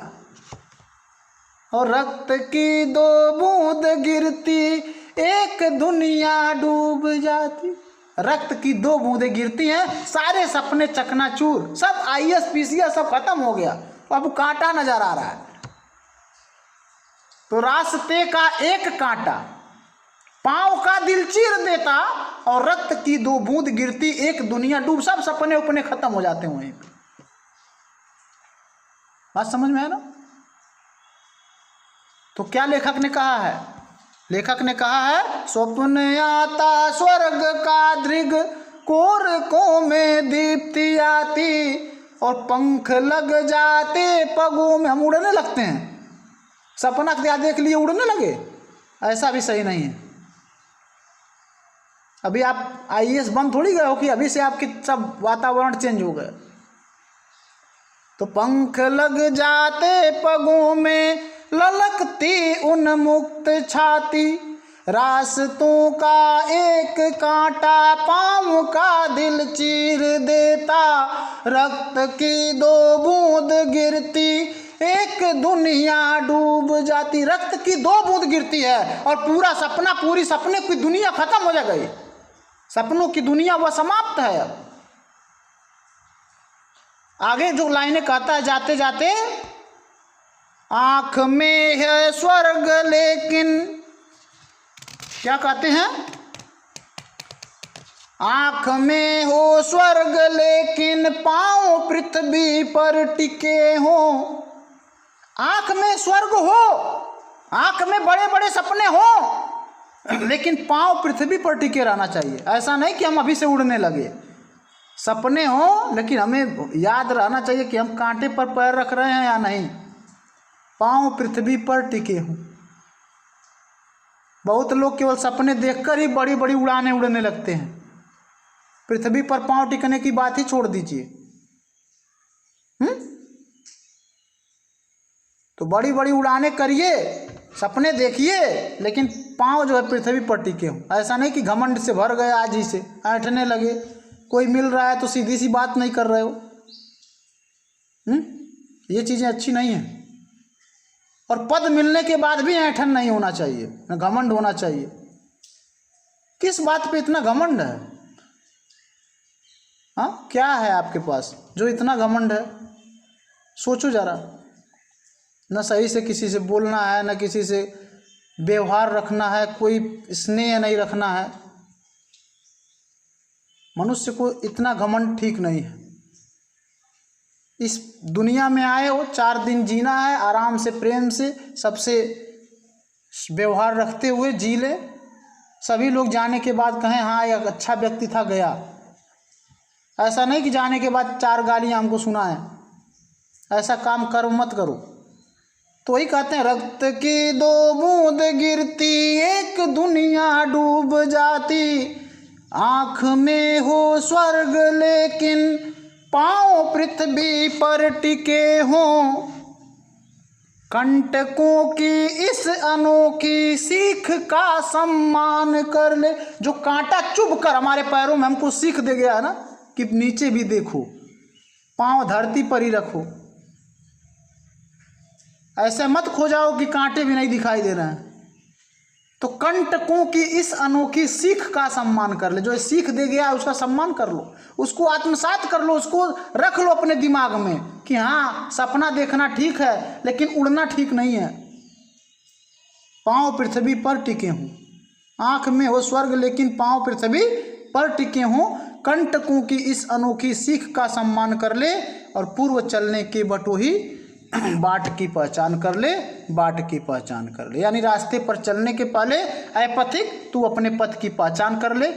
और रक्त की 2 बूंद गिरती, एक दुनिया डूब जाती। रक्त की 2 बूंदें गिरती हैं, सारे सपने चकनाचूर, सब IAS PCS सब खत्म हो गया, अब कांटा नजर आ रहा है। तो रास्ते का एक कांटा पांव का दिल चीर देता और रक्त की 2 बूंद गिरती, एक दुनिया डूब, सब सपने उपने खत्म हो जाते वहीं पे। बात समझ में है ना? तो क्या लेखक ने कहा है? लेखक ने कहा है स्वप्न आता स्वर्ग का दृग, कोरकों में दीप्ति आती और पंख लग जाते पगों में। हम उड़ने लगते हैं, सपना क्या देख लिए उड़ने लगे, ऐसा भी सही नहीं है। अभी आप IAS बन थोड़ी गए हो कि अभी से आपकी सब वातावरण चेंज हो गया। तो पंख लग जाते पगों में, ललकती उन्मुक्त छाती, रास्तों का एक कांटा पांव का दिल चीर देता, रक्त की 2 बूंद गिरती, एक दुनिया डूब जाती। रक्त की 2 बूंद गिरती है और पूरा सपना, पूरी सपने की दुनिया खत्म हो गई, सपनों की दुनिया वह समाप्त है। अब आगे जो लाइनें कहता है जाते जाते, आंख में है स्वर्ग लेकिन, क्या कहते हैं? आंख में हो स्वर्ग लेकिन पांव पृथ्वी पर टिके हो। आंख में स्वर्ग हो, आंख में बड़े बड़े सपने हो, लेकिन पांव पृथ्वी पर टिके रहना चाहिए। ऐसा नहीं कि हम अभी से उड़ने लगे। सपने हो लेकिन हमें याद रहना चाहिए कि हम कांटे पर पैर रख रहे हैं या नहीं, पांव पृथ्वी पर टिके हों। बहुत लोग केवल सपने देखकर ही बड़ी बड़ी उड़ानें उड़ने लगते हैं, पृथ्वी पर पांव टिकने की बात ही छोड़ दीजिए। तो बड़ी बड़ी उड़ानें करिए, सपने देखिए, लेकिन पांव जो है पृथ्वी पर टिके हों। ऐसा नहीं कि घमंड से भर गए, आज ही से ऐंठने लगे, कोई मिल रहा है तो सीधी सी बात नहीं कर रहे हो। ये चीज़ें अच्छी नहीं हैं। और पद मिलने के बाद भी ऐंठन नहीं होना चाहिए, न घमंड होना चाहिए। किस बात पे इतना घमंड है? हाँ, क्या है आपके पास जो इतना घमंड है? सोचो जरा। न सही से किसी से बोलना है, न किसी से व्यवहार रखना है, कोई स्नेह नहीं रखना है। मनुष्य को इतना घमंड ठीक नहीं है। इस दुनिया में आए हो, 4 दिन जीना है, आराम से प्रेम से सबसे व्यवहार रखते हुए जी ले। सभी लोग जाने के बाद कहें हाँ एक अच्छा व्यक्ति था, गया। ऐसा नहीं कि जाने के बाद 4 गालियाँ हमको सुनाएं। ऐसा काम करो मत करो। तो वही कहते हैं रक्त की 2 बूंद गिरती, एक दुनिया डूब जाती, आँख में हो स्वर्ग लेकिन पांव पृथ्वी पर टिके हों। कंटकों की इस अनोखी सीख का सम्मान कर ले। जो कांटा चुभ कर हमारे पैरों में हमको सीख दे गया है ना कि नीचे भी देखो, पांव धरती पर ही रखो। ऐसे मत खो जाओ कि कांटे भी नहीं दिखाई दे रहे हैं। तो कंटकों की इस अनोखी सीख का सम्मान कर ले। जो सीख दे गया है उसका सम्मान कर लो, उसको आत्मसात कर लो, उसको रख लो अपने दिमाग में कि हाँ सपना देखना ठीक है लेकिन उड़ना ठीक नहीं है। पांव पृथ्वी पर टिके हों, आंख में हो स्वर्ग लेकिन पांव पृथ्वी पर टिके हों। कंटकों की इस अनोखी सीख का सम्मान कर ले और पूर्व चलने के बटोही बाट की पहचान कर ले, बाट की पहचान कर ले। यानी रास्ते पर चलने के पहले ऐ पथिक तू अपने पथ की पहचान कर ले,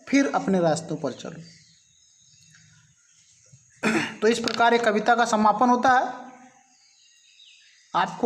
फिर अपने रास्तों पर चलो। तो इस प्रकार एक कविता का समापन होता है। आपको